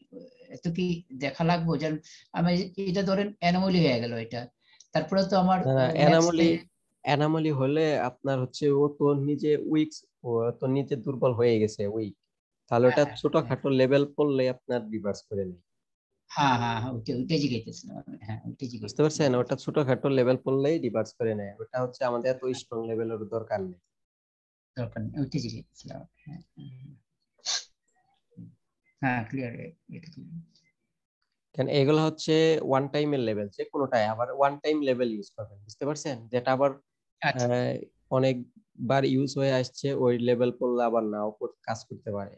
এত কি দেখা লাগবে যেন আমি, এটা ধরেন অ্যানোমালি হয়ে গেল এটা, তারপরে তো আমার
না না,
নেক্সট।
এনামলি, এনামলি হলে আপনার হচ্ছে ও তো নিজে উইক, ও তো নিজে দুর্বল হয়ে গেছে উইক, তাহলে
হ্যাঁ
ওটা
হ্যাঁ হ্যাঁ
ছোটখাটো লেভেল পড়লে আপনার রিভার্স করে নেয়।
হ্যাঁ হ্যাঁ হ্যাঁ, ওইটাই জিজ্ঞাসা, হ্যাঁ ওইটাই
বুঝতে
জিজ্ঞাসা।
পারছেন? ওটা ছোটখাটো লেভেল পড়লেই রিভার্স করে নেয়, ওটা হচ্ছে আমাদের এত স্ট্রং লেভেলের দরকার নেই।
দরকার নেই, ওইটা জিজ্ঞেস। হ্যাঁ ক্লিয়ার, এটা clear।
কারণ এগুলো হচ্ছে ওয়ান টাইমের লেভেল, যে কোনোটাই আবার ওয়ান টাইম লেভেল ইউজ করবেন, বুঝতে পারছেন? যেটা আবার
আচ্ছা
অনেকবার ইউজ হয়ে আসছে, ওই লেভেল করলে আবার নাও কাজ করতে পারে।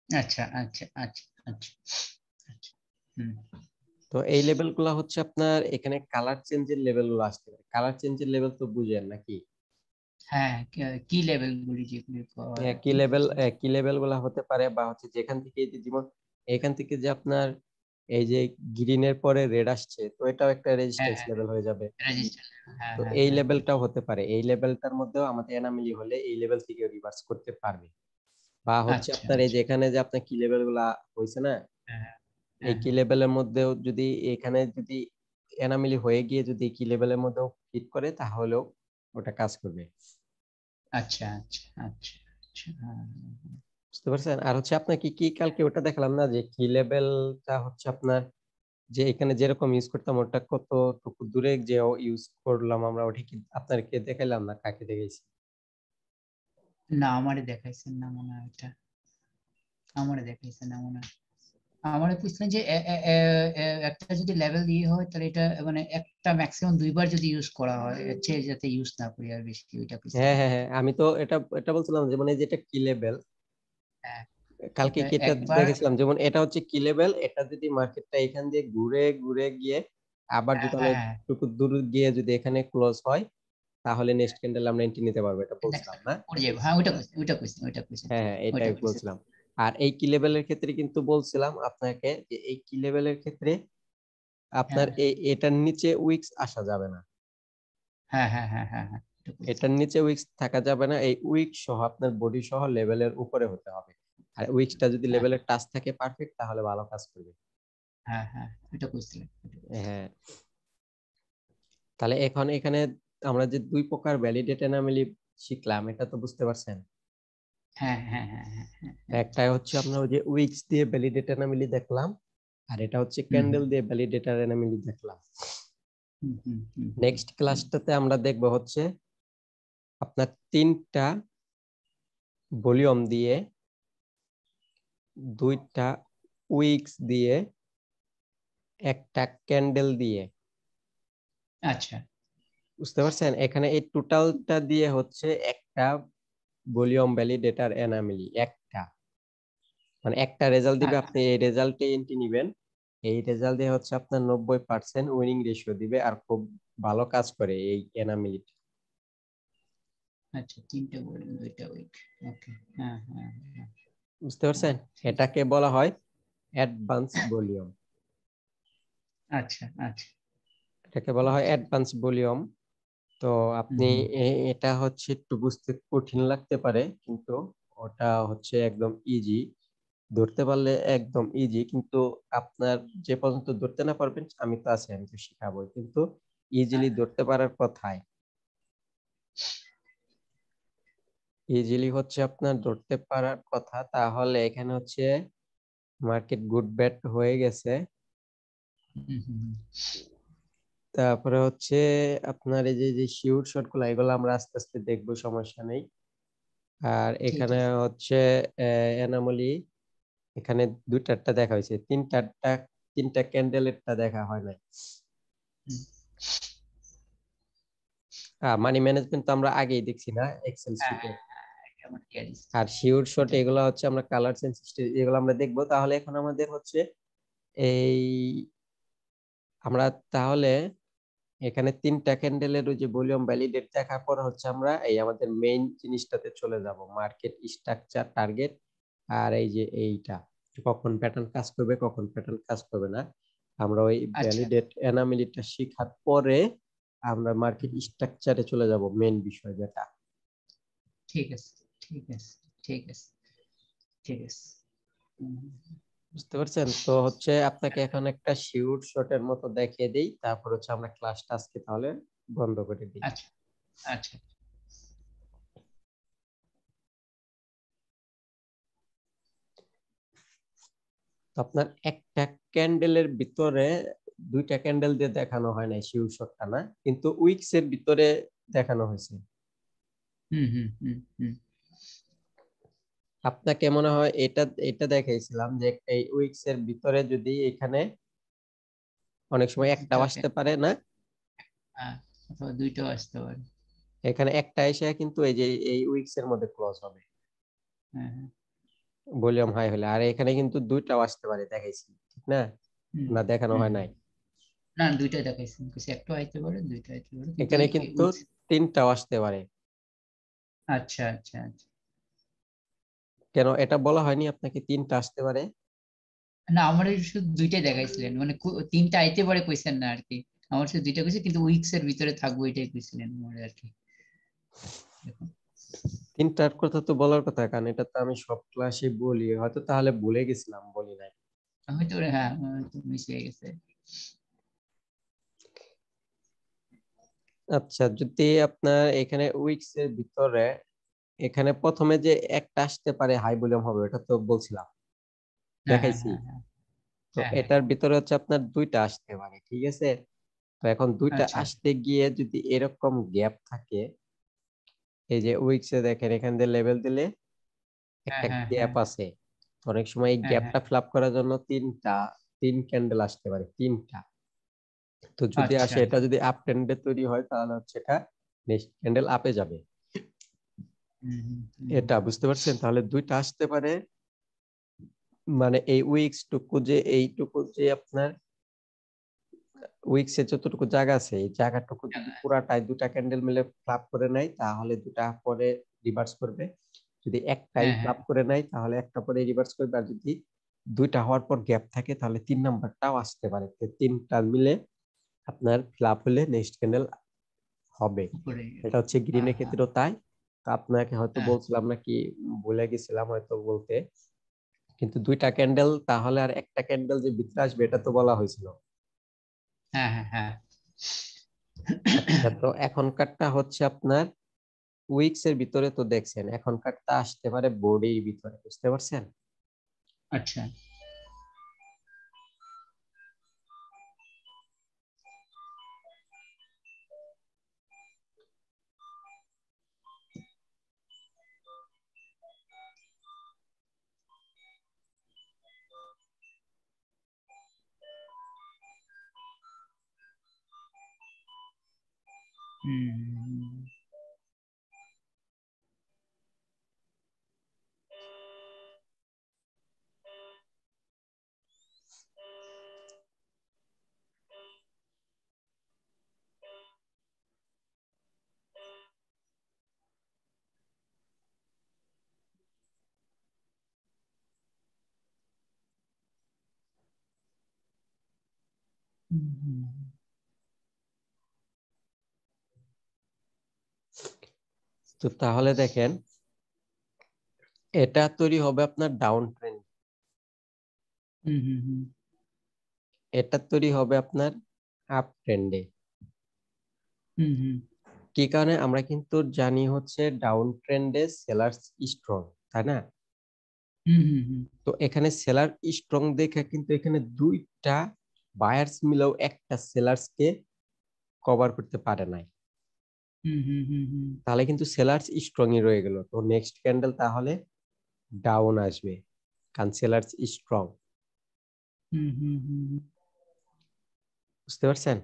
আচ্ছা আচ্ছা আচ্ছা আচ্ছা আচ্ছা। হুম।
তো এই লেভেল গুলা হচ্ছে আপনার এখানে কালার চেঞ্জের লেভেল গুলো আসতে পারে। কালার চেঞ্জের লেভেল তো বুঝেন নাকি?
হ্যাঁ, কি লেভেল গুলি যেগুলি পাওয়া হয় আর কি বুঝতে পারছি।
কি লেভেল গুলা হতে পারে, বা হচ্ছে যেখান থেকে এই যে যেমন এখান থেকে যে আপনার এই যে গ্রিনের পরে রেড আসছে, তো এটাও একটা
হ্যাঁ
রেজিস্ট্যান্স
হ্যাঁ
লেভেল হয়ে যাবে।
রেজিস্টার। হ্যাঁ
তো
হ্যাঁ
এই
হ্যাঁ হ্যাঁ।
লেভেলটাও হতে পারে, এই লেভেলটার মধ্যেও আমাদের এনামেলি হলে এই লেভেল থেকে রিভার্স করতে পারবে। বা হচ্ছে
আচ্ছা
আপনার এই যে
আচ্ছা।
এখানে যে আপনার কি লেভেল গুলা হয়েছে না,
হ্যাঁ
এই
হ্যাঁ
কি
হ্যাঁ।
লেভেলের মধ্যেও যদি এখানে যদি এনামেলি হয়ে গিয়ে যদি কি লেভেলের মধ্যেও হিট করে, তাহলেও ওটা কাজ করবে।
আচ্ছা আচ্ছা আচ্ছা আচ্ছা। হ্যাঁ হ্যাঁ, হ্যাঁ।
বুঝতে পারছেন? আর হচ্ছে আপনার কি কি কালকে ওটা দেখালাম না, যে কি লেভেলটা হচ্ছে আপনার, যে এখানে যেরকম ইউজ করতাম ওটা কতটুকু দূরে যে ইউজ করলাম আমরা, ওটা কি আপনাকে দেখাইলাম না কাকে দেখাইছি?
না আমারে দেখাইছেন না মনে হয় এটা, আমারে দেখাইছেন না মনে হয়। আমারে বুঝলেন যে একটা যদি লেভেল দিয়ে হয় তাহলে এটা মানে একটা ম্যাক্সিমাম দুইবার যদি ইউজ করা হয়, এর চেয়ে যাতে ইউজ না করি আর বেশি, ওইটা
হ্যাঁ
বুঝছিলাম।
হ্যাঁ হ্যাঁ, আমি তো এটা এটা বলছিলাম যে মানে যেটা কি লেভেল,
হ্যাঁ
কালকে
এটা
কি এটা
একবার।
দেখেছিলাম, যেমন এটা হচ্ছে কি লেভেল, এটা যদি মার্কেটটা এখান দিয়ে ঘুরে ঘুরে গিয়ে আবার
হ্যাঁ
যদি
হ্যাঁ
অনেক
হ্যাঁ।
টুকু দূর গিয়ে যদি এখানে ক্লোজ হয়, তাহলে নেক্সট ক্যান্ডেল আমরা এন্ট্রি নিতে পারবো, এটা
নেক্সট
বলছিলাম না?
পড়ে যাবে, হ্যাঁ ওইটা কইছেন, ওইটা কইছেন, ওইটা কইছেন,
হ্যাঁ হ্যাঁ, এটাই
ওইটা কইছেন।
বলছিলাম। আর এই কি লেভেলের ক্ষেত্রে কিন্তু বলছিলাম আপনাকে যে এই কি লেভেলের ক্ষেত্রে আপনার
হ্যাঁ
এটার নিচে উইক্স আসা যাবে না,
হ্যাঁ হ্যাঁ হ্যাঁ হ্যাঁ হ্যাঁ, ওইটা কইছেন।
এটার নিচে উইক্স থাকা যাবে না, এই উইক সহ আপনার বডি সহ লেভেলের উপরে হতে হবে। আর উইক্সটা যদি
হ্যাঁ
লেভেলের টাচ থাকে পারফেক্ট, তাহলে ভালো কাজ করবে।
হ্যাঁ হ্যাঁ, ওইটা কইছিলেন, ওইটা কইছিলেন।
হ্যাঁ, তাহলে এখন এখানে আমরা যে দুই প্রকার ভ্যালিডেট অ্যানোমালি শিখলাম, এটা তো বুঝতে পারছেন?
হ্যাঁ হ্যাঁ হ্যাঁ হ্যাঁ হ্যাঁ হ্যাঁ।
একটা হচ্ছে আপনার ওই যে উইক্স দিয়ে ভ্যালিডেট অ্যানোমালি দেখলাম, আর এটা হচ্ছে
হুম হুম
ক্যান্ডেল দিয়ে ভ্যালিডেটর অ্যানোমালি দেখলাম।
হুম হুম হুম হুম
নেক্সট ক্লাসটাতে আমরা দেখব হচ্ছে আপনার তিনটা ভলিউম দিয়ে, দুইটা উইক্স দিয়ে, একটা ক্যান্ডেল দিয়ে।
আচ্ছা
বুঝতে পারছেন? এখানে এই টোটালটা দিয়ে হচ্ছে একটা ভলিউম ভ্যালিডেটর অ্যানোমালি, একটা মানে একটা রেজাল্ট দিবে,
আচ্ছা।
আপনি এই রেজাল্টে এন্ট্রি নিবেন। এই রেজাল্ট দিয়ে হচ্ছে আপনার 90% উইনিং রেশিও দিবে, আর খুব ভালো কাজ করে এই অ্যানোমালিটা।
আচ্ছা তিনটে বলেন, দুইটা উইক। ওকে। হ্যাঁ হ্যাঁ হ্যাঁ।
বুঝতে পারছেন?
ঠিক।
এটাকে বলা হয় অ্যাডভান্স ভলিউম।
আচ্ছা আচ্ছা
এটাকে বলা হয়
আচ্ছা।
Advance volume. তো
হুম
আপনি
হুম।
এটা হচ্ছে একটু বুঝতে কঠিন লাগতে পারে, কিন্তু ওটা হচ্ছে একদম ইজি, ধরতে পারলে একদম ইজি। কিন্তু আপনার যে পর্যন্ত ধরতে না পারবেন, আমি তো আছি, আমি তো শিখাবো, কিন্তু ইজিলি ধরতে পারার কথায়, ইজিলি হচ্ছে আপনার ধরতে পারার কথা। তাহলে এখানে হচ্ছে মার্কেট গুড ব্যাড হয়ে গেছে।
হুম হুম হুম।
তারপরে হচ্ছে আপনার এই যে যে শিওর শর্ট গুলো, এগুলো আমরা আস্তে আস্তে দেখবো, সমস্যা নেই। আর
ঠিক
এখানে
আছে।
হচ্ছে এনামলি, এখানে দুইটারটা দেখা হয়েছে, তিনটা ক্যান্ডেলেরটা দেখা হয় নাই।
হুম।
মানি ম্যানেজমেন্ট তো আমরা আগেই দেখছি না এক্সেল
হ্যাঁ
শিটে।
হ্যাঁ হ্যাঁ, এটা আমার ক্লিয়ার আছে।
আর শিওর শট
এটা
এগুলো হচ্ছে আমরা কালার সেন্সিটিভ, এগুলো আমরা দেখবো। তাহলে এখন আমাদের হচ্ছে এই আমরা তাহলে এখানে তিনটা ক্যান্ডেলের ওই যে ভলিউম ভ্যালিডেট দেখার পর হচ্ছে আমরা এই আমাদের মেইন জিনিসটাতে চলে যাব, মার্কেট স্ট্রাকচার, টার্গেট, আর এই যে এইটা কখন প্যাটার্ন কাজ করবে কখন প্যাটার্ন কাজ করবে না। আমরা ওই
আচ্ছা।
ভ্যালিডেট অ্যানোমালিটা শেখার পরে আমরা মার্কেট
হুম,
স্ট্রাকচারে চলে যাব, মেইন বিষয় যেটা।
ঠিক আছে ঠিক আছে ঠিক আছে ঠিক আছে। হুম,
বুঝতে পারছেন? তো হচ্ছে আপনাকে এখন একটা শিওর শটের মতো দেখিয়ে দেই, তারপর হচ্ছে আমরা ক্লাসটা আজকে তাহলে বন্ধ করে দিই।
আচ্ছা আচ্ছা।
তো আপনার একটা ক্যান্ডেলের ভিতরে দুইটা ক্যান্ডেল দিয়ে দেখানো হয় না শিওর শটটা, না কিন্তু উইক্স এর ভিতরে দেখানো হয়েছে।
হুম হুম হুম হুম।
আপনাকে মনে হয় এটা এটা দেখাইছিলাম যে এই উইকস এর ভিতরে যদি এখানে অনেক সময় একটাও
দুইটাকে,
আসতে পারে না,
হ্যাঁ, অথবা দুইটাও আসতে পারে।
এখানে একটা এসে কিন্তু এই যে এই উইকস এর মধ্যে ক্লোজ হবে
হ্যাঁ হ্যাঁ।
ভলিউম হাই হলে। আর এখানে কিন্তু দুইটাও আসতে পারে দেখাইছি, ঠিক না?
হুম
না দেখানো
হুম
হয়
হুম।
নাই?
না, দুইটাই দেখাইছেন, কিছু একটা আইতে পারে, দুইটা আইতে পারে, কিন্তু
এখানে
এই
কিন্তু
উইকস।
তিনটাও আসতে পারে।
আচ্ছা আচ্ছা আচ্ছা।
কেন এটা বলা হয়নি আপনাকে তিনটা আসতে পারে?
না, আমার শুধু দুইটাই দেখাইছিলেন, মানে তিনটা আইতে পারে কইছেন না আর কি। আমার শুধু দুইটা কইছে, কিন্তু উইকস এর ভিতরে থাকবো এটাই কইছিলেন আমার আর কি। দেখুন।
তিনটার কথা তো বলার কথা, কারণ এটা তো আমি সব ক্লাসে বলি, হয়তো তাহলে ভুলে গেছিলাম, বলি নাই।
হয়তো, হ্যাঁ হয়তো মিশে গেছে।
আচ্ছা, যদি আপনার এখানে উইকস এর ভিতরে এখানে প্রথমে যে একটা আসতে পারে হাই ভলিউম হবে, এটা তো বলছিলাম,
হ্যাঁ হ্যাঁ
দেখাইছি।
হ্যাঁ হ্যাঁ
তো
হ্যাঁ হ্যাঁ।
এটার ভিতরে হচ্ছে আপনার দুইটা আসতে পারে, ঠিক আছে? তো এখন দুইটা
আচ্ছা।
আসতে গিয়ে যদি এরকম গ্যাপ থাকে, এই যে উইকস এ দেখেন এখান দিয়ে লেভেল দিলে
হ্যাঁ
একটা
হ্যাঁ
গ্যাপ
হ্যাঁ
আছে। অনেক সময় এই
হ্যাঁ হ্যাঁ।
গ্যাপটা ফিল আপ করার জন্য তিন ক্যান্ডেল আসতে পারে, তিনটা। তো যদি
আচ্ছা।
আসে, এটা যদি আপ ট্রেন্ডে তৈরি হয় তাহলে হচ্ছে এটা নেক্সট ক্যান্ডেল আপে যাবে।
হুম হুম
এটা
হুম
বুঝতে পারছেন? তাহলে দুইটা আসতে পারে, মানে এই উইকস টুকু যে এইটুকু যে আপনার উইকস এর যতটুকু জায়গা আছে, এই জায়গাটুকু যদি
হুম।
পুরাটাই দুটা ক্যান্ডেল মিলে ফ্লাপ করে নেয় তাহলে দুটা পরে রিভার্স করবে। যদি একটাই
হ্যাঁ হ্যাঁ।
ফ্লাপ করে নেয় তাহলে একটা পরে রিভার্স করবে। আর যদি দুইটা হওয়ার পর গ্যাপ থাকে তাহলে তিন নাম্বারটাও আসতে পারে। তো তিনটা মিলে আপনার ফ্লাপ হলে নেক্সট ক্যান্ডেল হবে।
উপরে।
এটা হচ্ছে
হ্যাঁ
গ্রিনের
হ্যাঁ
ক্ষেত্রেও তাই। তো আপনাকে হয়তো
হ্যাঁ
বলছিলাম নাকি, ভুলে গেছিলাম হয়তো বলতে, কিন্তু দুইটা ক্যান্ডেল তাহলে আর একটা ক্যান্ডেল যে ভিতরে আসবে এটা তো বলা হয়েছিল।
হ্যাঁ হ্যাঁ হ্যাঁ।
আচ্ছা, তো এখনকারটা হচ্ছে আপনার উইকস এর ভিতরে তো দেখছেন, এখনকারটা আসতে পারে বডির ভিতরে, বুঝতে পারছেন?
আচ্ছা। হুম হুম হুম
তো তাহলে দেখেন, এটা তৈরি হবে আপনার ডাউন ট্রেন্ড,
হুম হুম হুম
এটা তৈরি হবে আপনার আপ ট্রেন্ডে।
হুম হুম
কি কারণে? আমরা কিন্তু জানি হচ্ছে ডাউন ট্রেন্ডে সেলার্স স্ট্রং, তাই না?
হুম হুম হুম
তো এখানে সেলার স্ট্রং দেখে কিন্তু এখানে দুইটা বায়ার্স মিলেও একটা সেলার্স কে কভার করতে পারে নাই।
হুম হুম হুম হুম
তাহলে কিন্তু সেলার্স স্ট্রংই রয়ে গেল। তো নেক্সট ক্যান্ডেল তাহলে ডাউন আসবে, কারণ সেলার্স স্ট্রং।
হুম হুম হুম হুম।
বুঝতে পারছেন?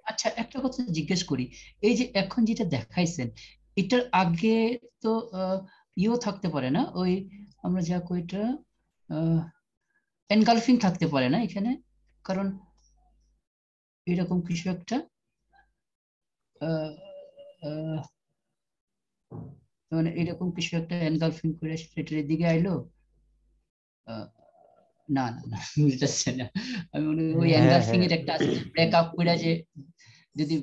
আচ্ছা, একটা কথা জিজ্ঞেস করি, এই যে এখন যেটা দেখাইছেন, এটার আগে তো ইও থাকতে পারে না, ওই আমরা যা কইটা এনগালফিং থাকতে পারে না এখানে? কারণ এরকম কিছু একটা আহ, আহ, মানে এরকম কিছু একটা এনগালফিং করে সেটার দিকে আইলো। আহ, না না না, বুঝতেছে না। আমি মনে করি ওই
হ্যাঁ
এনগালফিং
হ্যাঁ,
এর একটা ব্রেকআপ করে যে, যদি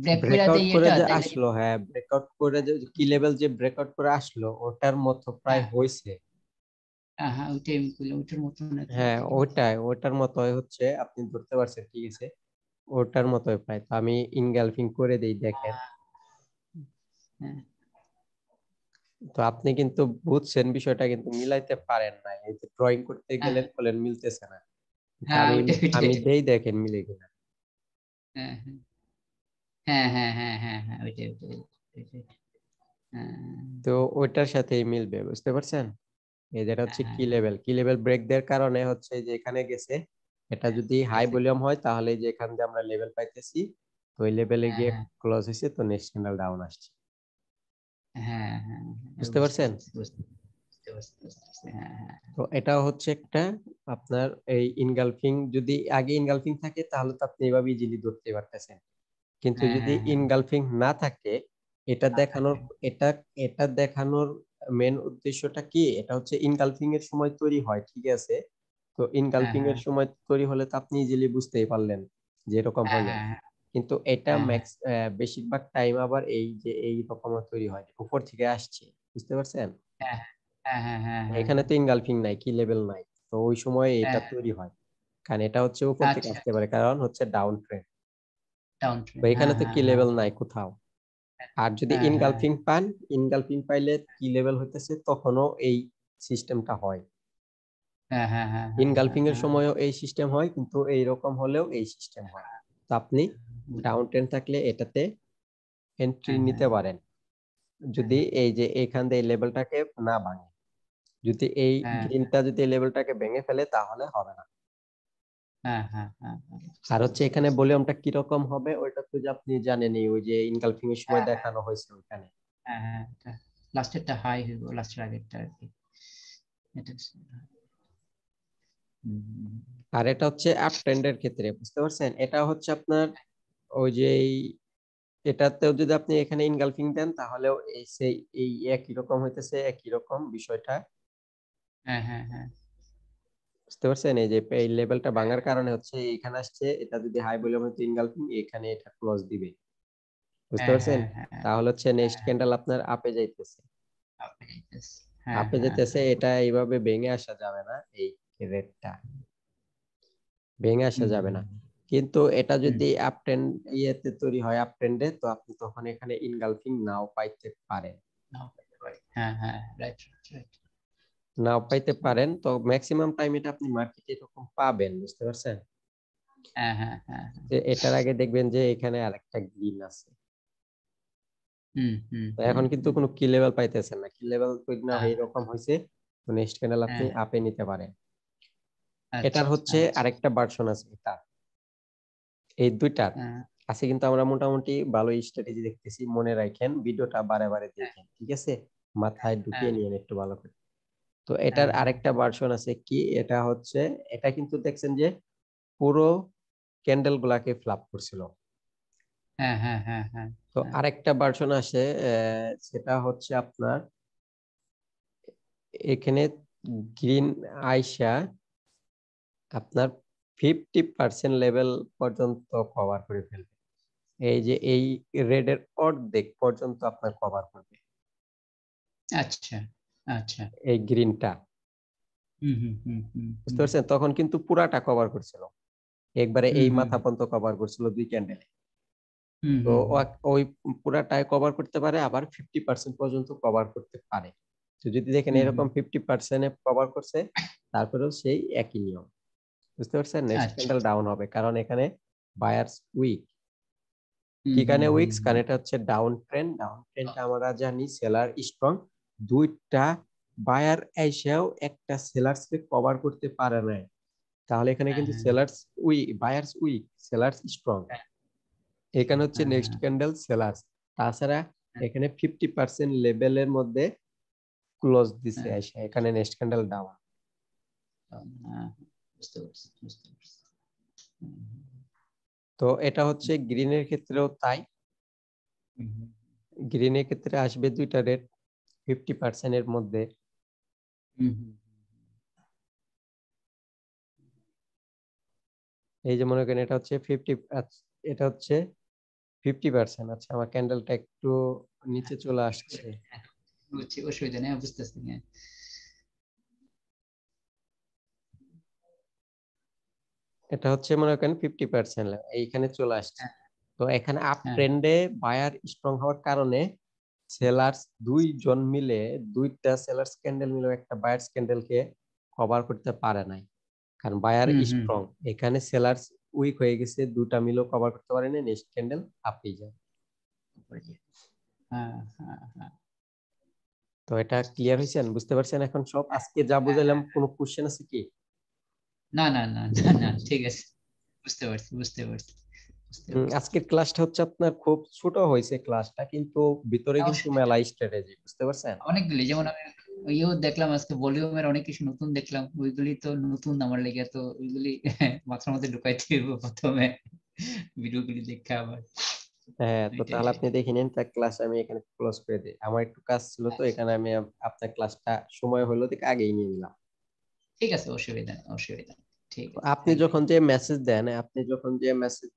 ব্রেক করে
ব্রেকআউট
দেয়
করে
এটা
যে
তাহলে
আসলো, হ্যাঁ ব্রেকআউট করে যে কি লেভেল যে ব্রেকআউট করে আসলো ওটার মতো প্রায়
হ্যাঁ
হয়েছে।
হ্যাঁ হ্যাঁ, ওইটাই আমি বললাম, ওইটার মতো নাকি
হ্যাঁ,
কি?
ওটার মতোই হচ্ছে, আপনি ধরতে পারছেন, ঠিক আছে। ওটার মতোই প্রায়। তো আমি ইনগালফিং করে দেই, দেখেন।
হ্যাঁ
তো আপনি কিন্তু বুঝছেন বিষয়টা, কিন্তু মিলাইতে পারেন না। এই যে ড্রয়িং করতে
হ্যাঁ
গেলেন বলেন মিলতেছে না, কিন্তু
হ্যাঁ,
আমি
ওইটাই ওইটাই।
আমি দেই, দেখেন মিলে কিনা।
হ্যাঁ হ্যাঁ হ্যাঁ হ্যাঁ হ্যাঁ হ্যাঁ হ্যাঁ, ওইটাই ওইটাই ওইটাই। হ্যাঁ,
তো ওইটার সাথেই মিলবে, বুঝতে পারছেন? এই যেটা হচ্ছে কি লেভেল ব্রেক দেওয়ার কারণে হচ্ছে যে এখানে গেছে, এটা যদি হাই
গেছে।
ভলিউম হয় তাহলে যে এখান দিয়ে আমরা লেভেল পাইতেছি, তো ওই লেভেলে
হ্যাঁ
গিয়ে
হ্যাঁ
ক্লোজ হয়েছে, তো নেক্সট ক্যান্ডেল ডাউন আসছে।
হ্যাঁ হ্যাঁ হ্যাঁ,
বুঝতে
বুঝতে
পারছেন?
পারছি, বুঝতে পারছি। হ্যাঁ হ্যাঁ
তো এটা হচ্ছে একটা আপনার এই ইনগালফিং, যদি আগে ইনগালফিং থাকে তাহলে তো আপনি এভাবে ইজিলি ধরতে পারতেছেন, কিন্তু
হ্যাঁ
যদি
হ্যাঁ হ্যাঁ,
ইনগালফিং না থাকে, এটা
না
দেখানোর
থাকে।
এটা এটা দেখানোর মেন উদ্দেশ্যটা কি, এটা হচ্ছে ইনগালফিং এর সময় তৈরি হয়, ঠিক আছে? তো
হ্যাঁ
ইনগালফিং
হ্যাঁ
এর সময় তৈরি হলে তো আপনি ইজিলি বুঝতেই পারলেন যে এরকম
হ্যাঁ
হলো,
হ্যাঁ
কিন্তু এটা
হ্যাঁ
ম্যাক্স বেশিরভাগ টাইম আবার এই যে এই রকম তৈরি হয়, উপর থেকে আসছে, বুঝতে পারছেন?
হ্যাঁ হ্যাঁ হ্যাঁ হ্যাঁ হ্যাঁ
এখানে
হ্যাঁ
তো ইনগালফিং নাই, কি লেভেল নাই, তো ওই সময় এটা
হ্যাঁ,
তৈরি হয়, কারণ এটা হচ্ছে উপর থেকে
আচ্ছা,
আসতে পারে, কারণ হচ্ছে ডাউন ট্রেন্ড।
ডাউন
তো
ট্রেন,
এখানে
হ্যাঁ
তো
হ্যাঁ
কি
হ্যাঁ
লেভেল নাই কোথাও। আর যদি
হ্যাঁ হ্যাঁ
ইনগালফিং পান, ইনগালফিং পাইলে কি লেভেল হইতেছে তখনও এই সিস্টেমটা হয়।
হ্যাঁ হ্যাঁ হ্যাঁ হ্যাঁ হ্যাঁ
ইনগালফিং এর
হ্যাঁ,
সময়ও এই সিস্টেম হয়, কিন্তু এই রকম হলেও এই সিস্টেম হয়। তো আপনি ডাউন ট্রেন্ড থাকলে এটাতে এন্ট্রি
হ্যাঁ হ্যাঁ
নিতে পারেন,
হ্যাঁ
যদি এই যে এইখান দিয়ে এই লেভেলটাকে না ভাঙে, যদি এই
হ্যাঁ
গ্রিনটা যদি এই লেভেলটাকে ভেঙে ফেলে তাহলে হবে না।
হ্যাঁ হ্যাঁ হ্যাঁ হ্যাঁ,
আর
বুঝতে
হচ্ছে
পারছি,
এখানে ভলিউমটা কিরকম হবে ওইটা তো যে আপনি জানেনই, ওই যে ইনগালফিং এর সময়
হ্যাঁ হ্যাঁ
দেখানো হয়েছে ওইখানে।
হ্যাঁ হ্যাঁ, লাস্টেরটা হাই হইব, লাস্টের আগেরটা আর কি, এটা
আর এটা হচ্ছে আপ ট্রেন্ডের ক্ষেত্রে, বুঝতে পারছেন? এটা হচ্ছে আপনার ওই যে এটাতেও যদি আপনি এখানে ইনগালফিং দেন তাহলেও এই সেই এই একই রকম হইতেছে, একই রকম বিষয়টা,
হ্যাঁ হ্যাঁ হ্যাঁ
বুঝতে পারছেন? এই যে এই লেভেলটা ভাঙার কারণে হচ্ছে এখানে আসছে, এটা যদি হাই ভলিউম হইতো ইনগালফিং, এখানে এটা ক্লোজ দিবে, বুঝতে
হ্যাঁ
পারছেন?
হ্যাঁ হ্যাঁ হ্যাঁ
তাহলে হচ্ছে নেক্সট
হ্যাঁ,
ক্যান্ডেল আপনার আপে যাইতেছে,
আপনি যাইতেছে, হ্যাঁ
আপে
হ্যাঁ
যেতেছে,
হ্যাঁ,
এটা এইভাবে ভেঙে আসা যাবে না, এই রেটটা ভেঙে আসা
হুম
যাবে না। কিন্তু এটা
হুম,
যদি আপ ট্রেন্ড ইয়েতে তৈরি হয়, আপ ট্রেন্ডে, তো আপনি তখন এখানে ইনগালফিং নাও পাইতে পারেন,
নাও পেতে পারি, হ্যাঁ হ্যাঁ, রাইট রাইট,
নাও পাইতে পারেন, তো ম্যাক্সিমাম টাইম এটা আপনি মার্কেটে এরকম পাবেন, বুঝতে পারছেন?
হ্যাঁ হ্যাঁ হ্যাঁ,
যে এটার আগে দেখবেন যে এখানে আরেকটা গ্রিন আছে,
হুম হুম
তো
হুম
এখন কিন্তু
হুম,
কোনো কি লেভেল পাইতেছেন না, কি লেভেল তৈরি না
হ্যাঁ
হয়ে এরকম হয়েছে, তো নেক্সট ক্যান্ডেল আপনি
হ্যাঁ,
আপে নিতে পারেন।
আচ্ছা
এটার হচ্ছে
আচ্ছা,
আরেকটা ভার্সন আছে, এটা এই দুইটার
হ্যাঁ
আছে, কিন্তু আমরা মোটামুটি ভালো স্ট্র্যাটেজি দেখতেছি, মনে রাখেন, ভিডিওটা বারে বারে
হ্যাঁ
দেখেন, ঠিক আছে? মাথায়
হ্যাঁ
ঢুকিয়ে নিয়েন একটু ভালো করে। তো
হ্যাঁ
এটার আরেকটা ভার্সন আছে, কি এটা হচ্ছে, এটা কিন্তু দেখছেন যে পুরো ক্যান্ডেল গুলাকে ফ্লাপ করছিল।
হ্যাঁ হ্যাঁ হ্যাঁ হ্যাঁ
তো
হ্যাঁ,
আরেকটা ভার্সন আসে, সেটা হচ্ছে আপনার এখানে গ্রিন আইসা আপনার 50% লেভেল পর্যন্ত কভার করে ফেলবে, এই যে এই রেড এর অর্ধেক পর্যন্ত আপনার কভার করবে
আচ্ছা আচ্ছা,
এই গ্রিনটা,
হুম হুম হুম হুম
বুঝতে
হুম
পারছেন? তখন কিন্তু পুরাটা কভার করছিল, একবারে
হুম
এই
হুম
মাথা পর্যন্ত কভার করছিল দুই ক্যান্ডেলে।
হুম
তো
হুম হুম,
ওই পুরাটায় কভার করতে পারে, আবার 50% পর্যন্ত কভার করতে পারে। তো যদি দেখেন
হুম হুম,
এরকম 50% এ কভার করছে, তারপরেও সেই একই নিয়ম, বুঝতে পারছেন? নেক্সট
আচ্ছা,
ক্যান্ডেল ডাউন হবে, কারণ এখানে বায়ার্স উইক।
হুম
কি
হুম
কারণে
হুম
উইকস?
হুম,
কারণ এটা হচ্ছে ডাউন ট্রেন্ড, ডাউন ট্রেন্ডটা আমরা জানি সেলার স্ট্রং, দুইটা বায়ার এসেও একটা সেলার্স কে কভার করতে পারে না, তাহলে এখানে
হ্যাঁ
কিন্তু
হ্যাঁ
sellers weak, buyers weak, sellers strong,
হ্যাঁ
এখানে হচ্ছে
হ্যাঁ
নেক্সট
হ্যাঁ
ক্যান্ডেল সেলার্স। তাছাড়া
হ্যাঁ
এখানে 50% লেভেলের মধ্যে ক্লোজ দিছে
হ্যাঁ,
এসে, এখানে নেক্সট ক্যান্ডেল ডাউন।
হ্যাঁ, বুঝতে পারছি, বুঝতে পারছি, হুম
তো এটা হচ্ছে গ্রিনের ক্ষেত্রেও তাই,
হুম হুম
গ্রিনের ক্ষেত্রে আসবে দুইটা রেট 50% এর মধ্যে।
হুম হুম,
এই যে মনে করেন এটা হচ্ছে 50, এটা হচ্ছে 50%। আচ্ছা, আমার ক্যান্ডেলটা একটু নিচে চলে আসছে,
হ্যাঁ, বুঝছি, অসুবিধা নেই, বুঝতেছি, হ্যাঁ
এটা হচ্ছে মনে করেন 50% এইখানে চলে আসছে।
হ্যাঁ
তো এখানে আপ
হ্যাঁ
ট্রেন্ডে বায়ার স্ট্রং হওয়ার কারণে সেলার্স দুইজন মিলে, দুইটা সেলার্স ক্যান্ডেল মিলে একটা বায়ার্স ক্যান্ডেলকে কভার করতে পারে নাই, কারণ বায়ার
হুম হুম,
স্ট্রং, এখানে সেলার্স উইক হয়ে গেছে, দুটা মিলেও কভার করতে পারেনি, নেক্সট ক্যান্ডেল আপেই যায়।
উপরে দিয়ে, হ্যাঁ হ্যাঁ হ্যাঁ,
তো এটা ক্লিয়ার হয়েছেন, বুঝতে পারছেন এখন সব? আজকে যা
হ্যাঁ
বুঝাইলাম
হ্যাঁ।
কোনো কোশ্চেন আছে কি?
না না না না না, ঠিক আছে, বুঝতে পারছি বুঝতে পারছি বুঝতে পারছি।
আজকের ক্লাসটা হচ্ছে আপনার খুব ছোট হয়েছে ক্লাসটা, কিন্তু ভিতরে কিন্তু
অসুবিধা
মেলা
নেই।
স্ট্র্যাটেজি, বুঝতে পারছেন?
অনেকগুলি, যেমন আমি ইয়েও দেখলাম আজকে, ভলিউমের অনেক কিছু নতুন দেখলাম, ওইগুলি তো নতুন আমার লেগে, তো ওইগুলি মাথার মধ্যে ঢুকাইতে হইব প্রথমে, ভিডিওগুলি দেখে আবার।
হ্যাঁ, তো
এটাই
তাহলে
আর
আপনি
কি।
দেখে নিন, তার ক্লাস আমি এখানে ক্লোজ করে দিই, আমার একটু কাজ ছিল তো
আচ্ছা,
এখানে আমি আপনার ক্লাসটা সময় হলো দিকে আগেই নিয়ে নিলাম।
ঠিক আছে, অসুবিধা নেই অসুবিধা নেই। ঠিক
তো
আছে,
আপনি
থ্যাংক ইউ।
যখন যে মেসেজ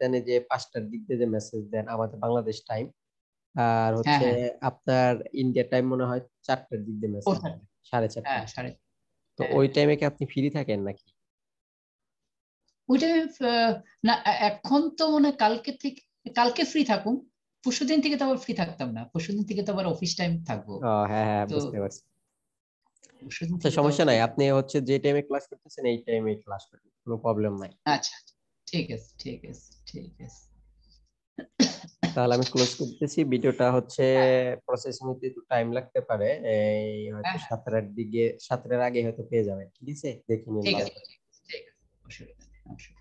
দেন, এই যে 5টার দিক দিয়ে যে মেসেজ দেন আমাদের বাংলাদেশ টাইম, আর
হ্যাঁ
হচ্ছে
হ্যাঁ।
আপনার ইন্ডিয়া টাইম মনে হয় 4টার দিক দিয়ে মেসেজ দেন,
4:30।
4:30।
হ্যাঁ সাড়ে।
তো
হ্যাঁ
ওই
হ্যাঁ।
টাইমে কি আপনি ফ্রি থাকেন নাকি?
ওইটা না, এখন তো মনে হয় কালকে থেকে, কালকে ফ্রি থাকুন, পরশুদিন থেকে তো আবার ফ্রি থাকতাম না, পরশুদিন থেকে তো আবার অফিস টাইম থাকবো।
ও হ্যাঁ হ্যাঁ,
তো
বুঝতে পারছি।
পরশুদিন
আচ্ছা,
থেকে তো আবার
সমস্যা
ফ্রি
নাই, আপনি
থাকবো।
হচ্ছে যে টাইমে ক্লাস করতেছেন এই টাইমে ক্লাস করেন, কোনো প্রবলেম নাই।
আচ্ছা, ঠিক আছে ঠিক আছে ঠিক আছে।
তাহলে আমি ক্লোজ করতেছি ভিডিওটা, হচ্ছে
হ্যাঁ
প্রসেসিং হতে একটু টাইম লাগতে পারে, এই হয়তো
হ্যাঁ হ্যাঁ,
7টার দিকে, 7টার আগে হয়তো পেয়ে যাবেন, ঠিক আছে, দেখে নিন
ঠিক
ভালো
আছে
করে।
ঠিক আছে ঠিক আছে, অসুবিধা নেই অসুবিধা নেই।